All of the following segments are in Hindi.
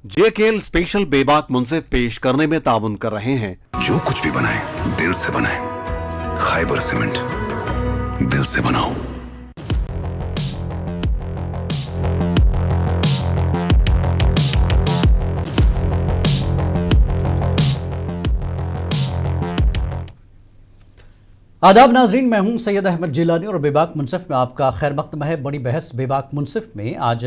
जेकेएल स्पेशल बेबाक मुंसिफ पेश करने में ताउन कर रहे हैं। जो कुछ भी बनाए दिल से बनाए। खैबर सीमेंट, दिल से बनाओ। आदाब नाजरीन, मैं हूं सैयद अहमद जिलानी और बेबाक मुंसिफ में आपका खैर मकदम है। बड़ी बहस बेबाक मुंसिफ में आज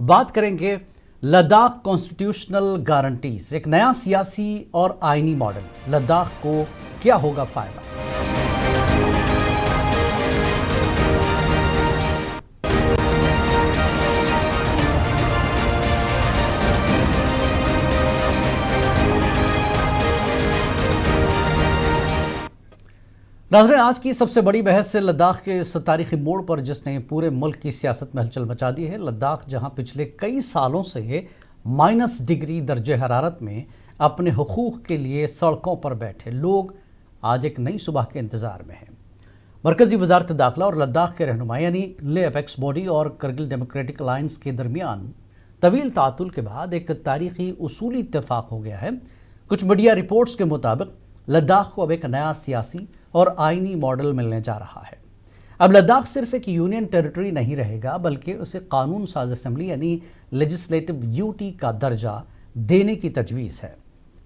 बात करेंगे लद्दाख कॉन्स्टिट्यूशनल गारंटीज, एक नया सियासी और आईनी मॉडल। लद्दाख को क्या होगा फायदा? नाज़रीन, आज की सबसे बड़ी बहस से लद्दाख के इस तारीखी मोड़ पर जिसने पूरे मुल्क की सियासत में हलचल मचा दी है। लद्दाख जहां पिछले कई सालों से माइनस डिग्री दर्जे हरारत में अपने हुकूक के लिए सड़कों पर बैठे लोग आज एक नई सुबह के इंतज़ार में हैं। मरकज़ी वजारत दाखिला और लद्दाख के रहनुमा यानी ले अपेक्स बॉडी और करगिल डेमोक्रेटिक अलायंस के दरमियान तवील तातुल के बाद एक तारीखी उसूली इत्तेफाक हो गया है। कुछ मीडिया रिपोर्ट्स के मुताबिक लद्दाख को अब एक नया सियासी और आईनी मॉडल मिलने जा रहा है। अब लद्दाख सिर्फ एक यूनियन टेरिटरी नहीं रहेगा, बल्कि उसे कानून साज असम्बली यानी लेजिस्लेटिव यूटी का दर्जा देने की तजवीज़ है,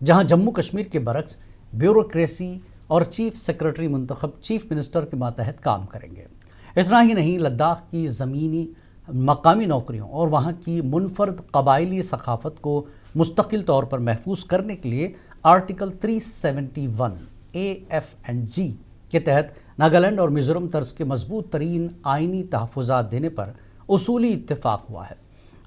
जहां जम्मू कश्मीर के बरक्स ब्यूरोक्रेसी और चीफ सेक्रेटरी मुंतखब चीफ मिनिस्टर के मातहत काम करेंगे। इतना ही नहीं, लद्दाख की ज़मीनी मकामी नौकरियों और वहाँ की मुनफरद कबायली सकाफ़त को मुस्तकिल तौर पर महफूज करने के लिए आर्टिकल 371 AF&G के तहत नागालैंड और मिजोरम तर्ज के मजबूत तरीन आइनी तहफ़्फ़ुज़ात देने पर उसूली इत्तेफाक हुआ है।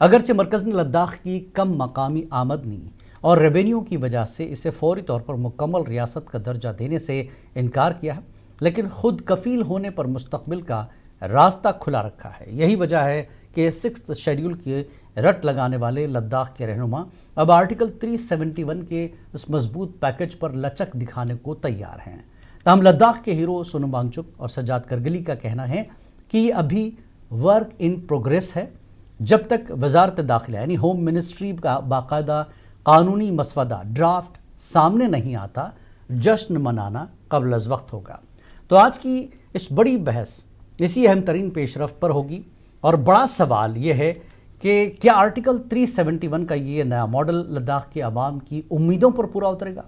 अगरचे मरकज़ ने लद्दाख की कम मकामी आमदनी और रेवेन्यू की वजह से इसे फौरी तौर पर मुकम्मल रियासत का दर्जा देने से इनकार किया है, लेकिन खुद कफील होने पर मुस्तकबिल का रास्ता खुला रखा है। यही वजह है कि 6th शेड्यूल की रट लगाने वाले लद्दाख के रहनुमा अब आर्टिकल 371 के इस मजबूत पैकेज पर लचक दिखाने को तैयार हैं। तमाम लद्दाख के हीरो सोनम वांगचुक और सज्जाद करगिली का कहना है कि अभी वर्क इन प्रोग्रेस है। जब तक वजारत दाखिला यानी होम मिनिस्ट्री का बाकायदा कानूनी मसवदा ड्राफ्ट सामने नहीं आता, जश्न मनाना कब्ल अज़ वक्त होगा। तो आज की इस बड़ी बहस इसी अहम तरीन पेशरफ पर होगी और बड़ा सवाल यह है कि क्या आर्टिकल 371 का ये नया मॉडल लद्दाख के अवाम की उम्मीदों पर पूरा उतरेगा?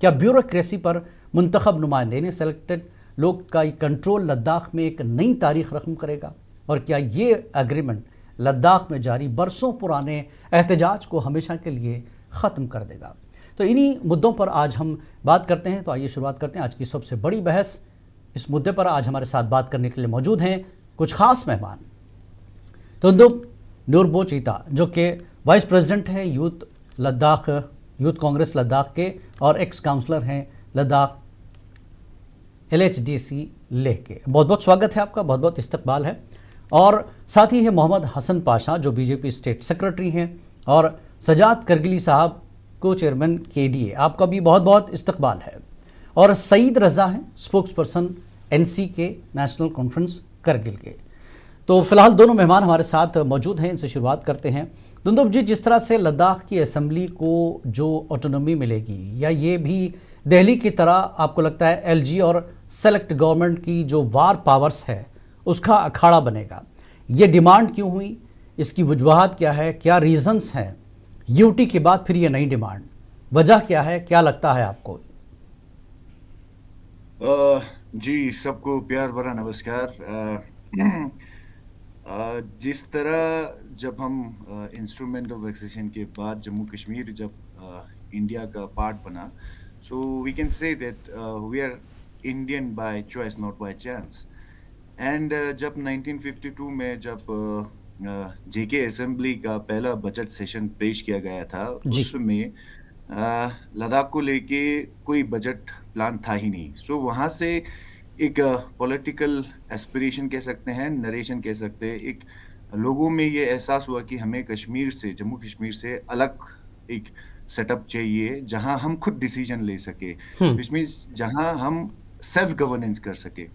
क्या ब्यूरोक्रेसी पर मुंतखब नुमाइंदे ने सेलेक्टेड लोग का कंट्रोल लद्दाख में एक नई तारीख रकम करेगा? और क्या ये एग्रीमेंट लद्दाख में जारी बरसों पुराने एहतजाज को हमेशा के लिए ख़त्म कर देगा? तो इन्हीं मुद्दों पर आज हम बात करते हैं। तो आइए शुरुआत करते हैं आज की सबसे बड़ी बहस। इस मुद्दे पर आज हमारे साथ बात करने के लिए मौजूद हैं कुछ खास मेहमान। तो नूरबो चीता जो कि वाइस प्रेसिडेंट हैं यूथ कांग्रेस लद्दाख के और एक्स काउंसलर हैं लद्दाख LHDC लेह के। बहुत बहुत स्वागत है आपका, बहुत बहुत इस्तकबाल है। और साथ ही है मोहम्मद हसन पाशा जो बीजेपी स्टेट सेक्रेटरी हैं और सजाद करगिली साहब को चेयरमैन KDA, आपका भी बहुत बहुत इस्तकबाल है। और सईद रज़ा हैं स्पोक्स पर्सन NC के नेशनल कॉन्फ्रेंस करगिल के। तो फिलहाल दोनों मेहमान हमारे साथ मौजूद हैं, इनसे शुरुआत करते हैं। दुंदुब जी, जिस तरह से लद्दाख की असम्बली को जो ऑटोनॉमी मिलेगी, या ये भी दिल्ली की तरह आपको लगता है LG और सेलेक्ट गवर्नमेंट की जो वार पावर्स है उसका अखाड़ा बनेगा? ये डिमांड क्यों हुई, इसकी वजूहात क्या है, क्या रीजंस हैं? यूटी के बाद फिर ये नई डिमांड, वजह क्या है, क्या लगता है आपको? जी, सबको प्यार भरा नमस्कार। जिस तरह जब हम इंस्ट्रूमेंट ऑफ एक्सेशन के बाद जम्मू कश्मीर जब इंडिया का पार्ट बना, so we can say that we are Indian by choice not by chance. And जब 1952 में जब JK असेंबली का पहला बजट सेशन पेश किया गया था, उसमें लद्दाख को लेके कोई बजट प्लान था ही नहीं। सो वहाँ से एक पॉलिटिकल एस्पिरेशन कह सकते हैं, नरेशन कह सकते हैं, एक लोगों में ये एहसास हुआ कि हमें कश्मीर से, जम्मू कश्मीर से अलग एक सेटअप चाहिए जहां हम खुद डिसीजन ले सके, विच मीन्स जहां हम सेल्फ गवर्नेंस कर सके।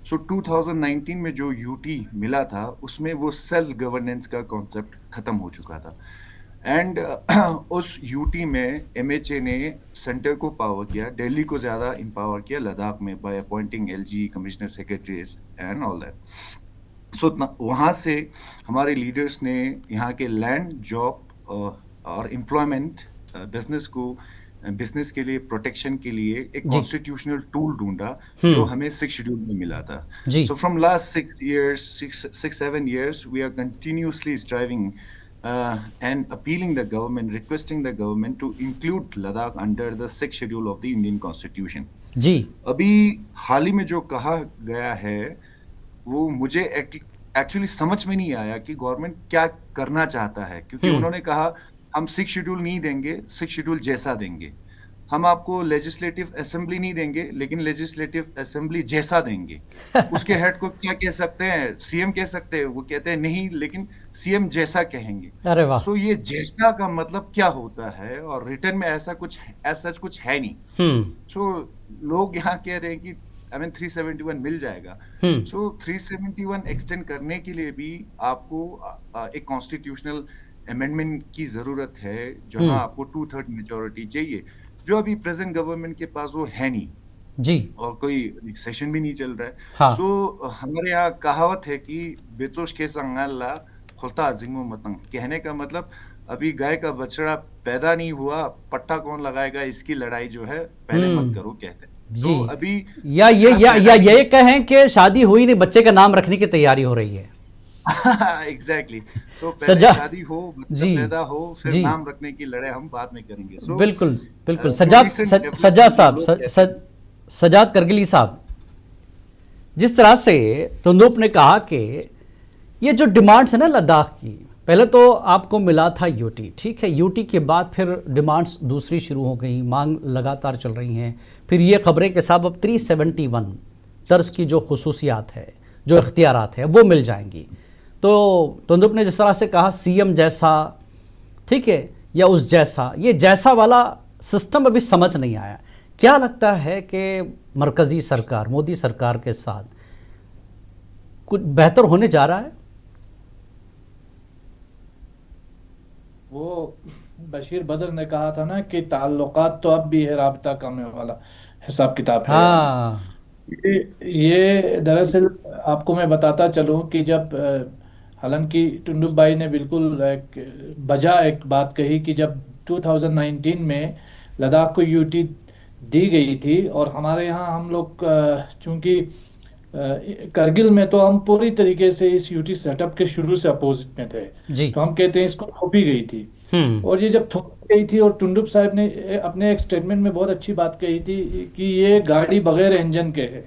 सो 2019 में जो यूटी मिला था उसमें वो सेल्फ गवर्नेंस का कॉन्सेप्ट खत्म हो चुका था। एंड उस यूटी में एमएचए ने सेंटर को पावर किया, दिल्ली को ज़्यादा एम्पावर किया लद्दाख में by appointing LG commissioner secretaries and all that. So वहाँ से हमारे लीडर्स ने यहाँ के लैंड, जॉब और एम्प्लॉयमेंट, बिजनेस के लिए प्रोटेक्शन के लिए एक कॉन्स्टिट्यूशनल टूल ढूंढा जो हमें 6 शेड्यूल में मिला था। So from last 6-7 years we are continuously striving and appealing the government, requesting the government to include Ladakh under the 6th schedule of the Indian Constitution। जी अभी हाल ही में जो कहा गया है वो मुझे एक्चुअली समझ में नहीं आया कि गवर्नमेंट क्या करना चाहता है, क्योंकि उन्होंने कहा हम 6 शेड्यूल नहीं देंगे, 6 शेड्यूल जैसा देंगे। हम आपको लेजिस्लेटिव असेंबली नहीं देंगे, लेकिन लेजिस्लेटिव असेंबली जैसा देंगे। उसके हेड को क्या कह सकते हैं? सीएम कह सकते हैं। वो कहते हैं नहीं, लेकिन सीएम जैसा कहेंगे। अरे वाह। सो ये जैसा का मतलब क्या होता है, और रिटर्न में ऐसा कुछ है नहीं। सो लोग यहाँ कह रहे हैं कि 371 मिल जाएगा। सो 371 एक्सटेंड करने के लिए भी आपको एक कॉन्स्टिट्यूशनल अमेंडमेंट की जरूरत है, जहां आपको 2/3 मेजोरिटी चाहिए, जो अभी प्रेजेंट गवर्नमेंट के पास वो है नहीं जी, और कोई सेशन भी नहीं चल रहा है। हाँ। सो हमारे यहाँ कहावत है कि बेचोश के संगाला खुलता अजीमो मतंग, कहने का मतलब अभी गाय का बछड़ा पैदा नहीं हुआ, पट्टा कौन लगाएगा, इसकी लड़ाई जो है पहले मत करो, कहते हैं। जी। तो अभी या ये कहें कि शादी हुई नहीं, बच्चे का नाम रखने की तैयारी हो रही है। एग्जैक्टली। सो पहले शादी हो, बच्चा जी, पैदा हो, फिर जी। नाम रखने की लड़ाई हम बाद में करेंगे। So, बिल्कुल बिल्कुल। recent सज्जाद साहब, development सज्जाद करगिली साहब, जिस तरह से तुंदुप ने कहा कि ये जो डिमांड्स है ना लद्दाख की, पहले तो आपको मिला था यूटी, ठीक है, यूटी के बाद फिर डिमांड्स दूसरी शुरू हो गई, मांग लगातार चल रही हैं। फिर ये खबरें कि साहब अब 371 तर्ज की जो खुसूसियात है, जो इख्तियारात है, वो मिल जाएंगी। तो तुंदुप ने जिस तरह से कहा सीएम जैसा, ठीक है, या उस जैसा, ये जैसा वाला सिस्टम अभी समझ नहीं आया। क्या लगता है कि मरकज़ी सरकार, मोदी सरकार के साथ कुछ बेहतर होने जा रहा है? वो बशीर बदर ने कहा था ना कि ताल्लुकात तो अब भी है, राबता कम वाला हिसाब किताब है। हाँ, ये दरअसल आपको मैं बताता चलूं कि जब हालांकि टुंडुप भाई ने बिल्कुल एक बात कही कि जब 2019 में लद्दाख को यूटी दी गई थी, और हमारे यहाँ हम लोग चूंकि करगिल में तो हम पूरी तरीके से इस यूटी सेटअप के शुरू से अपोजिट में थे, जी। तो हम कहते हैं इसको थोपी गई थी। और ये जब थोपी गई थी, और टुंडुप साहब ने अपने एक स्टेटमेंट में बहुत अच्छी बात कही थी कि ये गाड़ी बगैर इंजन के है।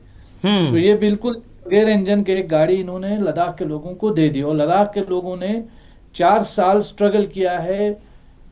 तो ये बिल्कुल बगैर इंजन के एक गाड़ी इन्होंने लद्दाख के लोगों को दे दी, और लद्दाख के लोगों ने 4 साल स्ट्रगल किया है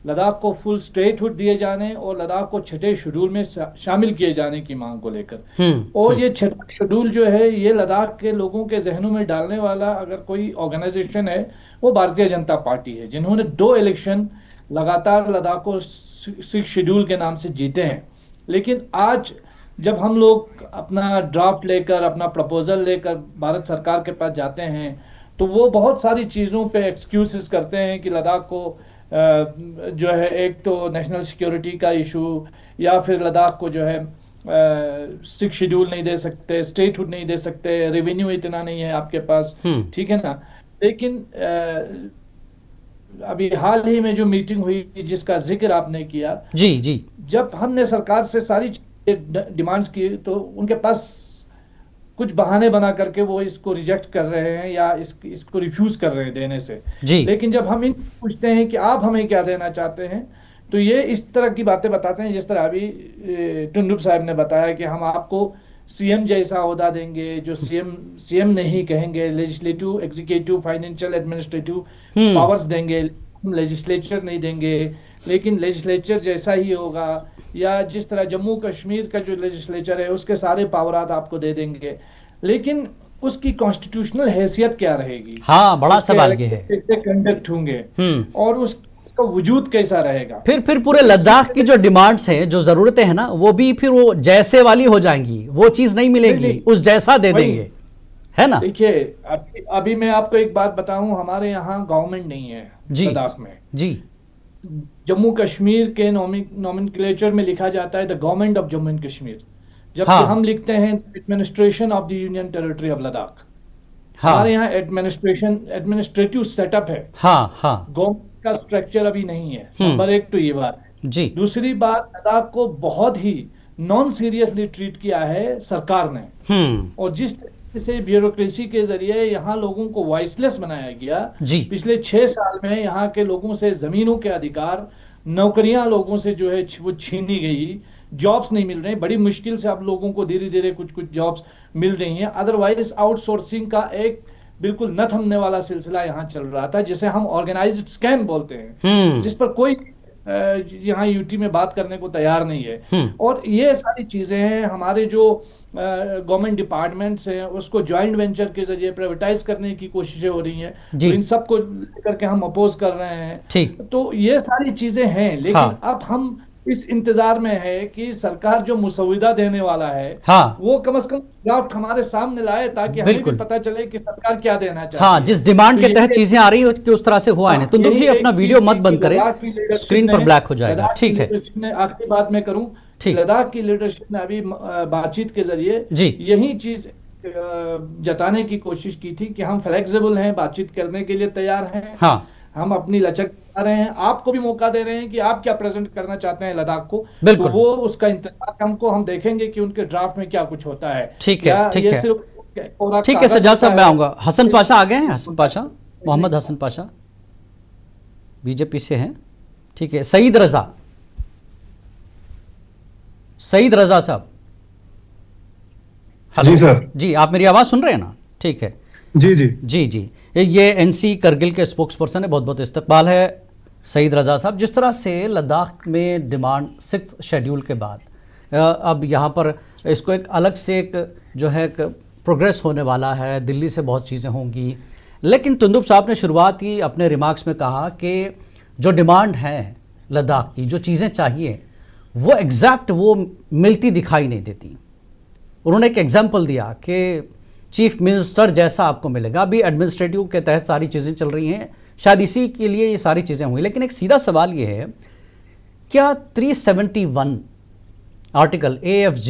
लद्दाख को फुल स्टेटहुड दिए जाने और लद्दाख को 6ठे शेड्यूल में शामिल किए जाने की मांग को लेकर। और ये 6ठा शेड्यूल जो है, ये लद्दाख के लोगों के जहनों में डालने वाला अगर कोई ऑर्गेनाइजेशन है वो भारतीय जनता पार्टी है, जिन्होंने 2 इलेक्शन लगातार लद्दाख को 6 शेड्यूल के नाम से जीते हैं। लेकिन आज जब हम लोग अपना ड्राफ्ट लेकर, अपना प्रपोजल लेकर भारत सरकार के पास जाते हैं, तो वो बहुत सारी चीज़ों पे एक्सक्यूजेस करते हैं कि लद्दाख को जो है, एक तो नेशनल सिक्योरिटी का इशू, या फिर लद्दाख को जो है 6 शेड्यूल नहीं दे सकते, स्टेटहुड नहीं दे सकते, रेवेन्यू इतना नहीं है आपके पास, ठीक है ना। लेकिन अभी हाल ही में जो मीटिंग हुई जिसका जिक्र आपने किया, जी जी, जब हमने सरकार से सारी डिमांड्स की, तो उनके पास कुछ बहाने बना करके वो इसको रिजेक्ट कर रहे हैं या इसको रिफ्यूज कर रहे हैं देने से। लेकिन जब हम इनको पूछते हैं कि आप हमें क्या देना चाहते हैं, तो ये इस तरह की बातें बताते हैं जिस तरह अभी टुंडुप साहब ने बताया कि हम आपको सीएम जैसा ओहदा देंगे, जो सीएम नहीं कहेंगे, legislative, executive, financial, administrative powers देंगे, लेजिस्लेचर नहीं देंगे, लेकिन लेजिस्लेचर जैसा ही होगा, या जिस तरह जम्मू कश्मीर का जो लेजिस्लेचर है उसके सारे पावरात आपको दे देंगे। लेकिन उसकी कॉन्स्टिट्यूशनल हैसियत क्या रहेगी? हाँ, बड़ा सवाल ये है। कैसे कंडक्ट होंगे और उसका वजूद कैसा रहेगा? फिर पूरे लद्दाख की जो डिमांड्स हैं, जो जरूरतें हैं ना, वो भी फिर वो जैसे वाली हो जाएंगी, वो चीज नहीं मिलेगी, उस जैसा दे देंगे, है ना। देखिए, अभी मैं आपको एक बात बताऊं, हमारे यहाँ गवर्नमेंट नहीं है लद्दाख में जी। जम्मू कश्मीर के नॉमेनक्लेचर में लिखा जाता है the government of Jammu and Kashmir, जबकि हाँ। हम लिखते हैं administration of the union territory of Ladakh. हाँ हमारे यहाँ एडमिनिस्ट्रेटिव सेटअप है, हाँ हाँ गवर्नमेंट का स्ट्रक्चर अभी नहीं है। नंबर एक तो ये बात है। जी दूसरी बात, लद्दाख को बहुत ही नॉन सीरियसली ट्रीट किया है सरकार ने, और जिस तरीके से ब्यूरोक्रेसी के जरिए यहाँ लोगों को वॉइसलेस बनाया गया, जी पिछले 6 साल में यहाँ के लोगों से जमीनों के अधिकार, नौकरियां लोगों से जो है वो छीनी गई, जॉब्स नहीं मिल रहे। बड़ी मुश्किल से अब लोगों को धीरे धीरे कुछ कुछ जॉब्स मिल रही हैं, अदरवाइज आउटसोर्सिंग का एक बिल्कुल न थमने वाला सिलसिला यहाँ चल रहा था, जिसे हम ऑर्गेनाइज्ड स्कैम बोलते हैं, जिस पर कोई यहाँ यूटी में बात करने को तैयार नहीं है। और ये सारी चीजें हैं, हमारे जो गवर्नमेंट डिपार्टमेंट्स हैं उसको जॉइंट वेंचर के जरिए प्राइवेटाइज करने की कोशिशें हो रही हैं, तो इन सब को लेकर के हम अपोज कर रहे हैं। ठीक। तो ये सारी चीजें हैं, लेकिन हाँ। अब हम इस इंतजार में है कि सरकार जो मुसविदा देने वाला है, हाँ। वो कम से कम ड्राफ्ट हमारे सामने लाए, ताकि हमें भी बिल्कुल। पता चले कि सरकार क्या देना चाहती हाँ, है। जिस डिमांड तो के तहत ये- चीजें आ रही है कि उस तरह से हुआ है नहीं। तुंदुप जी यही अपना एक वीडियो चीज मत थी बंद कि करें, लद्दाख की leadership स्क्रीन पर ने- ब्लैक हो जाएगा। लद्दाख की ठीक है leadership ने, आखिरी बात मैं करूं, ठीक। लद्दाख की लीडरशिप ने अभी बातचीत के जरिए जी। यही चीज जताने की कोशिश की थी कि हम फ्लेक्सिबल हैं, बातचीत करने के लिए तैयार हैं, हाँ हम अपनी लचक आ रहे हैं, आपको भी मौका दे रहे हैं कि आप क्या प्रेजेंट करना चाहते हैं लद्दाख को। बिल्कुल। तो वो उसका इंतजार हम देखेंगे कि उनके ड्राफ्ट में क्या कुछ होता है। ठीक है, या ठीक ये है। सिर्फ कोरा ठीक है कागज सज्जाद साहब, होता मैं है। आऊंगा। हसन पाशा आ गए हैं, हसन पाशा, मोहम्मद हसन पाशा बीजेपी से हैं। ठीक है, सईद रजा, सईद रजा साहब। हेलो। जी सर। जी, आप मेरी आवाज़ सुन रहे हैं ना? ठीक है जी जी जी जी। ये एनसी करगिल के स्पोक्स पर्सन है, बहुत बहुत इस्तकबाल है सईद रजा साहब। जिस तरह से लद्दाख में डिमांड 6th शेड्यूल के बाद अब यहाँ पर इसको एक अलग से एक जो है एक प्रोग्रेस होने वाला है, दिल्ली से बहुत चीज़ें होंगी, लेकिन तुंदुप साहब ने शुरुआत की अपने रिमार्क्स में कहा कि जो डिमांड है लद्दाख की, जो चीज़ें चाहिए वो एग्जैक्ट वो मिलती दिखाई नहीं देती। उन्होंने एक एग्जाम्पल दिया कि चीफ मिनिस्टर जैसा आपको मिलेगा। अभी एडमिनिस्ट्रेटिव के तहत सारी चीज़ें चल रही हैं, शायद इसी के लिए ये सारी चीज़ें हुई। लेकिन एक सीधा सवाल ये है, क्या 371 आर्टिकल AFG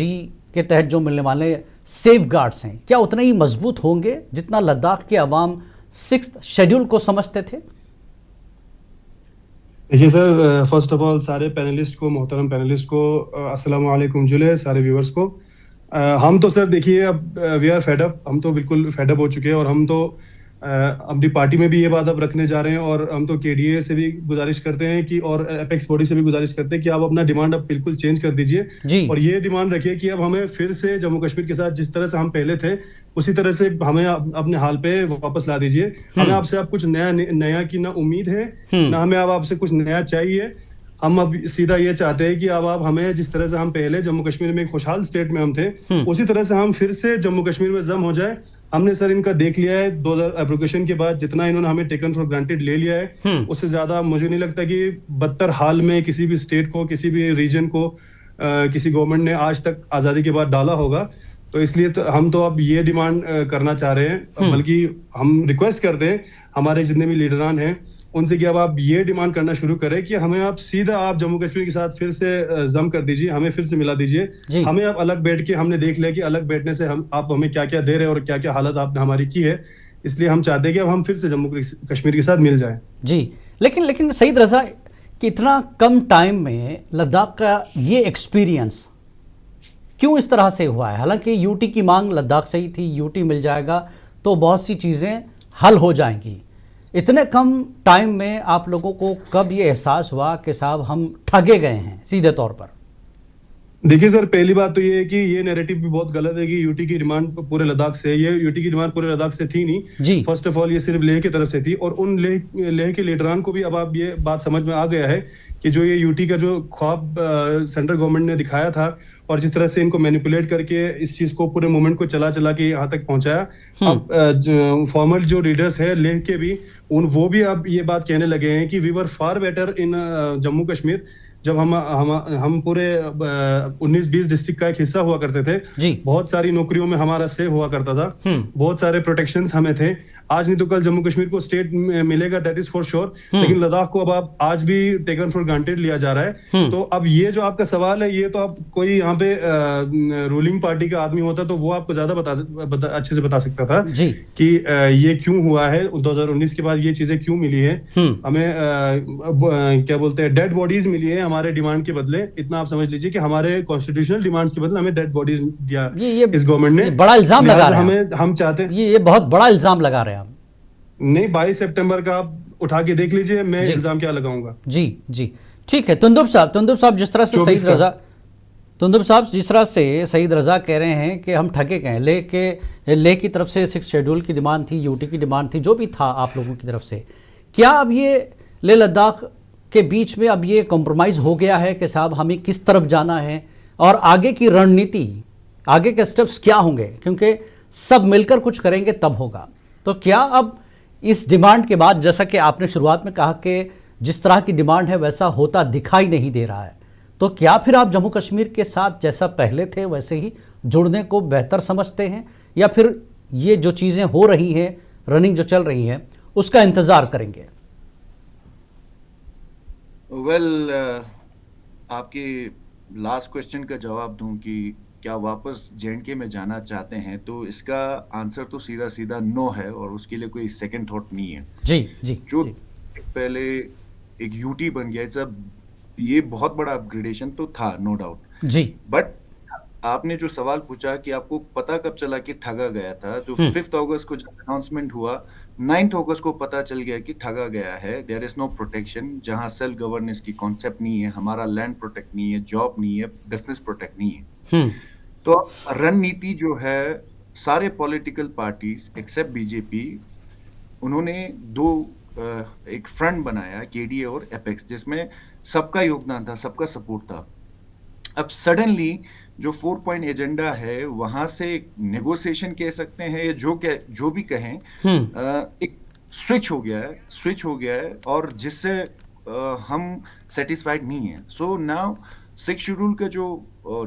के तहत जो मिलने वाले सेफ गार्ड्स हैं, क्या उतने ही मजबूत होंगे जितना लद्दाख के अवाम 6th शेड्यूल को समझते थे? देखिए सर, फर्स्ट ऑफ ऑल सारे पैनलिस्ट को, मोहतरम पैनलिस्ट को अस्सलाम वालेकुम जुले, सारे व्यूअर्स को। हम तो सर देखिए, अब वी आर फेड अप, हम तो बिल्कुल फेड अप हो चुके हैं, और हम तो अपनी पार्टी में भी ये बात अब रखने जा रहे हैं, और हम तो KDA से भी गुजारिश करते हैं कि, और एपेक्स बॉडी से भी गुजारिश करते हैं कि आप अपना डिमांड अब बिल्कुल चेंज कर दीजिए, जी। और ये डिमांड रखिए कि अब हमें फिर से जम्मू कश्मीर के साथ जिस तरह से हम पहले थे उसी तरह से हमें अपने हाल पे वापस ला दीजिए। हमें आपसे अब कुछ नया की ना उम्मीद है, ना हमें अब आपसे कुछ नया चाहिए। हम अब सीधा ये चाहते हैं कि अब आप हमें जिस तरह से हम पहले जम्मू कश्मीर में एक खुशहाल स्टेट में हम थे, उसी तरह से हम फिर से जम्मू कश्मीर में जम हो जाए। हमने सर इनका देख लिया है 2000 एप्लीकेशन के बाद, जितना इन्होंने हमें टेकन फॉर ग्रांटेड ले लिया है, उससे ज्यादा मुझे नहीं लगता कि बदतर हाल में किसी भी स्टेट को, किसी भी रीजन को किसी गवर्नमेंट ने आज तक आजादी के बाद डाला होगा। तो इसलिए तो हम तो अब ये डिमांड करना चाह रहे हैं, बल्कि हम रिक्वेस्ट करते हैं हमारे जितने भी लीडरान हैं उनसे कि अब आप ये डिमांड करना शुरू करें कि हमें आप सीधा आप जम्मू कश्मीर के साथ फिर से जम कर दीजिए, हमें फिर से मिला दीजिए। हमें आप अलग बैठ के, हमने देख लिया कि अलग बैठने से आप हमें क्या क्या दे रहे हैं और क्या क्या हालत आपने हमारी की है, इसलिए हम चाहते हैं कि अब हम फिर से जम्मू कश्मीर के साथ मिल जाएं। जी, लेकिन सईद रजा, कि इतना कम टाइम में लद्दाख का ये एक्सपीरियंस क्यों इस तरह से हुआ है? हालांकि यूटी की मांग लद्दाख से ही थी, यूटी मिल जाएगा तो बहुत सी चीज़ें हल हो जाएंगी। इतने कम टाइम में आप लोगों को कब ये एहसास हुआ कि साहब हम ठगे गए हैं सीधे तौर पर? देखिए सर, पहली बात तो ये है कि ये नैरेटिव भी बहुत गलत है कि यूटी की डिमांड पूरे लद्दाख से, ये यूटी की डिमांड पूरे लद्दाख से थी नहीं। फर्स्ट ऑफ ऑल ये सिर्फ लेह की तरफ से थी, और उन लेह के लीडरान को भी अब आप ये बात समझ में आ गया है कि जो ये यूटी का जो ख्वाब सेंट्रल गवर्नमेंट ने दिखाया था, और जिस तरह से इनको मैनिपुलेट करके इस चीज को, पूरे मूवमेंट को चला के यहाँ तक पहुंचाया। अब फॉर्मल जो लीडर्स है लेह के भी, वो भी अब ये बात कहने लगे हैं कि we were far better in Jammu Kashmir. जब हम पूरे 19-20 डिस्ट्रिक्ट का एक हिस्सा हुआ करते थे, बहुत सारी नौकरियों में हमारा से हुआ करता था, बहुत सारे प्रोटेक्शंस हमें थे। आज नहीं तो कल जम्मू कश्मीर को स्टेट मिलेगा, दैट इज फॉर श्योर। लेकिन लद्दाख को अब आप आज भी टेकन फॉर ग्रांटेड लिया जा रहा है। तो अब ये जो आपका सवाल है, ये तो आप कोई यहाँ पे रूलिंग पार्टी का आदमी होता तो वो आपको ज्यादा अच्छे से बता सकता था जी कि ये क्यों हुआ है, 2019 के बाद ये चीजें क्यों मिली है हमें। क्या बोलते हैं, डेड बॉडीज मिली है हमारे डिमांड के बदले। इतना आप समझ लीजिए कि हमारे कॉन्स्टिट्यूशनल डिमांड्स के बदले हमें डेड बॉडीज दिया इस गवर्नमेंट ने। बड़ा इल्जाम लगा रहे हैं हम चाहते हैं, ये बहुत बड़ा इल्जाम लगा रहे हैं हम। नहीं, 22 सितंबर का आप उठा के देख लीजिए, मैं इल्जाम क्या लगाऊंगा। जी जी ठीक है। तुंदुब साहब जिस तरह से सईद रजा, तुंदुब साहब जिस तरह से सईद रजा कह रहे हैं कि हम ठगे गए, ले की तरफ से 6 शेड्यूल की डिमांड थी, यूटी की डिमांड थी, जो भी था आप लोगों की तरफ से, क्या अब ये लेह लद्दाख के बीच में अब ये कॉम्प्रोमाइज़ हो गया है कि साहब हमें किस तरफ जाना है और आगे की रणनीति, आगे के स्टेप्स क्या होंगे? क्योंकि सब मिलकर कुछ करेंगे तब होगा। तो क्या अब इस डिमांड के बाद, जैसा कि आपने शुरुआत में कहा कि जिस तरह की डिमांड है वैसा होता दिखाई नहीं दे रहा है, तो क्या फिर आप जम्मू कश्मीर के साथ जैसा पहले थे वैसे ही जुड़ने को बेहतर समझते हैं, या फिर ये जो चीज़ें हो रही हैं, रनिंग जो चल रही हैं, उसका इंतज़ार करेंगे? वेल, आपके लास्ट क्वेश्चन का जवाब दूं कि क्या वापस जेएंडके में जाना चाहते हैं, तो इसका आंसर तो सीधा सीधा नो है और उसके लिए कोई सेकंड थॉट नहीं है। जी जी जो जी। पहले एक यूटी बन गया, सब ये बहुत बड़ा अपग्रेडेशन तो था, नो डाउट जी। बट आपने जो सवाल पूछा कि आपको पता कब चला कि ठगा गया था, तो 5 अगस्त को जब अनाउंसमेंट हुआ, 9 अगस्त को पता चल गया कि ठगा गया है। देयर इज नो प्रोटेक्शन, जहां सेल्फ गवर्नेंस की कॉन्सेप्ट नहीं है, हमारा लैंड प्रोटेक्ट नहीं है, जॉब नहीं है, बिजनेस प्रोटेक्ट नहीं है। तो रणनीति जो है, सारे पॉलिटिकल पार्टीज एक्सेप्ट बीजेपी, उन्होंने एक फ्रंट बनाया, केडीए और एपेक्स, जिसमें सबका योगदान था, सबका सपोर्ट था। अब सडनली जो 4 पॉइंट एजेंडा है, वहां से नेगोशिएशन कह सकते हैं, या जो भी कहें, एक स्विच हो गया है और जिससे हम सेटिस्फाइड नहीं है। सो नाउ 6 शेड्यूल का जो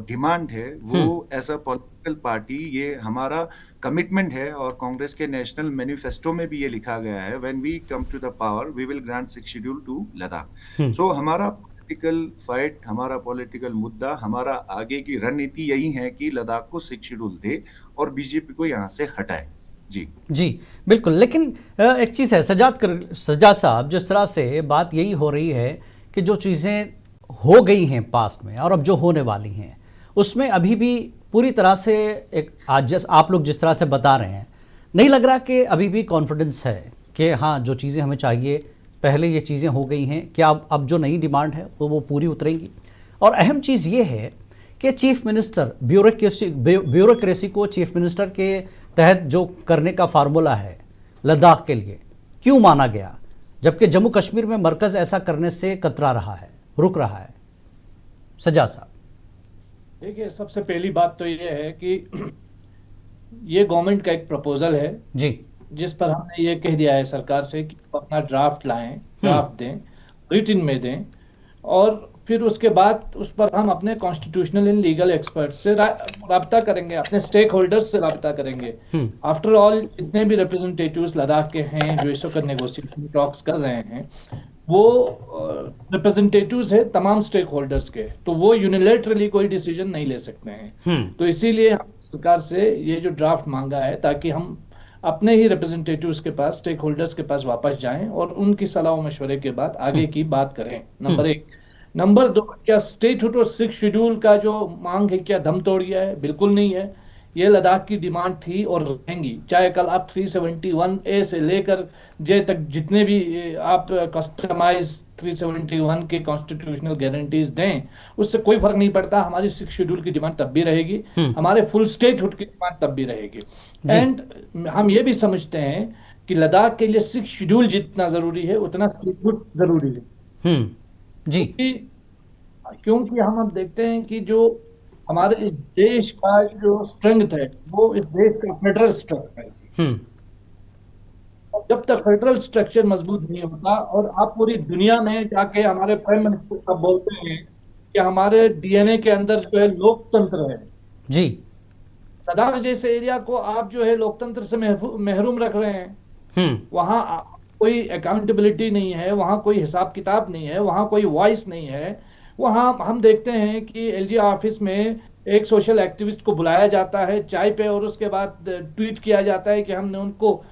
डिमांड है, वो एज अ पॉलिटिकल पार्टी ये हमारा कमिटमेंट है, और कांग्रेस के नेशनल मैनिफेस्टो में भी ये लिखा गया है, when we come to the power we will grant 6 schedule to Ladakh. So हमारा पॉलिटिकल फाइट, हमारा पॉलिटिकल मुद्दा, हमारा आगे की रणनीति यही है कि लद्दाख को 6 शेड्यूल दे और बीजेपी को यहाँ से हटाए। जी जी बिल्कुल। लेकिन एक चीज़ है सज्जाद साहब, जिस तरह से बात यही हो रही है कि जो चीज़ें हो गई हैं पास्ट में और अब जो होने वाली हैं, उसमें अभी भी पूरी तरह से एक आज आप लोग जिस तरह से बता रहे हैं, नहीं लग रहा कि अभी भी कॉन्फिडेंस है कि हाँ जो चीज़ें हमें चाहिए पहले ये चीज़ें हो गई हैं, क्या अब जो नई डिमांड है वो पूरी उतरेंगी? और अहम चीज़ ये है कि चीफ मिनिस्टर, ब्यूरोक्रेसी को चीफ मिनिस्टर के तहत जो करने का फार्मूला है लद्दाख के लिए क्यों माना गया, जबकि जम्मू कश्मीर में मरकज़ ऐसा करने से कतरा रहा है, रुक रहा है? सज्जाद साहब देखिए, सबसे पहली बात तो ये है कि ये गवर्नमेंट का एक प्रपोजल है जी, जिस पर हमने ये कह दिया है सरकार से कि अपना ड्राफ्ट लाएं, ड्राफ्ट दें, रिटन में दें, और फिर उसके बाद उस पर हम अपने कॉन्स्टिट्यूशनल एंड लीगल एक्सपर्ट से राब्ता करेंगे, अपने स्टेक होल्डर्स से राब्ता करेंगे। आफ्टर ऑल जितने भी रिप्रेजेंटेटिव्स लद्दाख के हैं जो इस वक्त नेगोशिएशन टॉक्स कर रहे हैं, वो रिप्रेजेंटेटिव्स है तमाम स्टेक होल्डर्स के, तो वो यूनिलेटरली कोई डिसीजन नहीं ले सकते हैं। तो इसीलिए हम सरकार से ये जो ड्राफ्ट मांगा है, ताकि हम अपने ही रिप्रेजेंटेटिव्स के पास, स्टेक होल्डर्स के पास वापस जाएं और उनकी सलाह मशवरे के बाद आगे की बात करें। नंबर 1। नंबर 2, क्या स्टेटहुड और 6 शेड्यूल का जो मांग है क्या दम तोड़ गया है? बिल्कुल नहीं है। ये लद्दाख की डिमांड थी और रहेंगी, चाहे कल आप 371A से लेकर जे तक जितने भी आप कस्टमाइज 371 के कॉन्स्टिट्यूशनल गारंटीज दें, उससे कोई फर्क नहीं पड़ता। हमारी 6 शेड्यूल की डिमांड तब भी रहेगी, हमारे फुल स्टेटहुड की डिमांड तब भी रहेगी। एंड हम ये भी समझते हैं कि लद्दाख के लिए 6 शेड्यूल जितना जरूरी है उतना स्टेटहुड जरूरी है। जी, क्योंकि हम अब देखते हैं कि जो हमारे इस देश का जो स्ट्रेंथ है, वो इस देश का फेडरल स्ट्रक्चर है। जब तक फेडरल स्ट्रक्चर मजबूत नहीं होता, और आप पूरी दुनिया में जाके हमारे प्राइम मिनिस्टर साहब बोलते हैं कि हमारे डीएनए के अंदर जो है लोकतंत्र है जी, लद्दाख जैसे एरिया को आप जो है लोकतंत्र से महरूम रख रहे हैं। वहां कोई अकाउंटेबिलिटी नहीं है, वहां कोई हिसाब किताब नहीं है, वहां कोई वॉइस नहीं है। वहां हम देखते हैं कि एलजी ऑफिस में एक सोशल एक्टिविस्ट को बुलाया जाता है चाय पे, और उसके बाद ट्वीट किया जाता है कि हमने उनको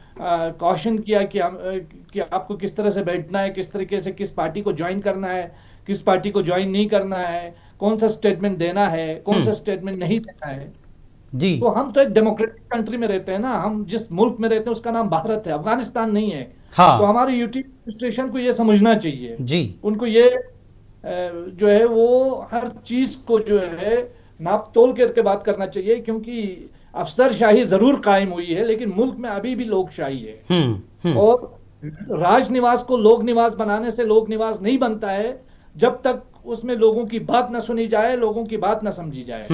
कॉशन किया कि आपको किस तरह से बैठना है, किस तरीके से किस पार्टी को ज्वाइन करना है, किस पार्टी को ज्वाइन नहीं करना है, कौन सा स्टेटमेंट देना है, कौन सा स्टेटमेंट नहीं देना है। जी तो हम तो एक डेमोक्रेटिक कंट्री में रहते हैं ना, हम जिस मुल्क में रहते हैं उसका नाम भारत है, अफगानिस्तान नहीं है। हाँ। तो हमारे यूटी एडमिनिस्ट्रेशन को ये समझना चाहिए, जी उनको ये जो है वो हर चीज को जो है नाप तोल करके बात करना चाहिए, क्योंकि अफसरशाही जरूर कायम हुई है लेकिन मुल्क में अभी भी लोकशाही है। और राजनिवास को लोक निवास बनाने से लोक निवास नहीं बनता है जब तक उसमें लोगों की बात ना सुनी जाए, लोगों की बात ना समझी जाए।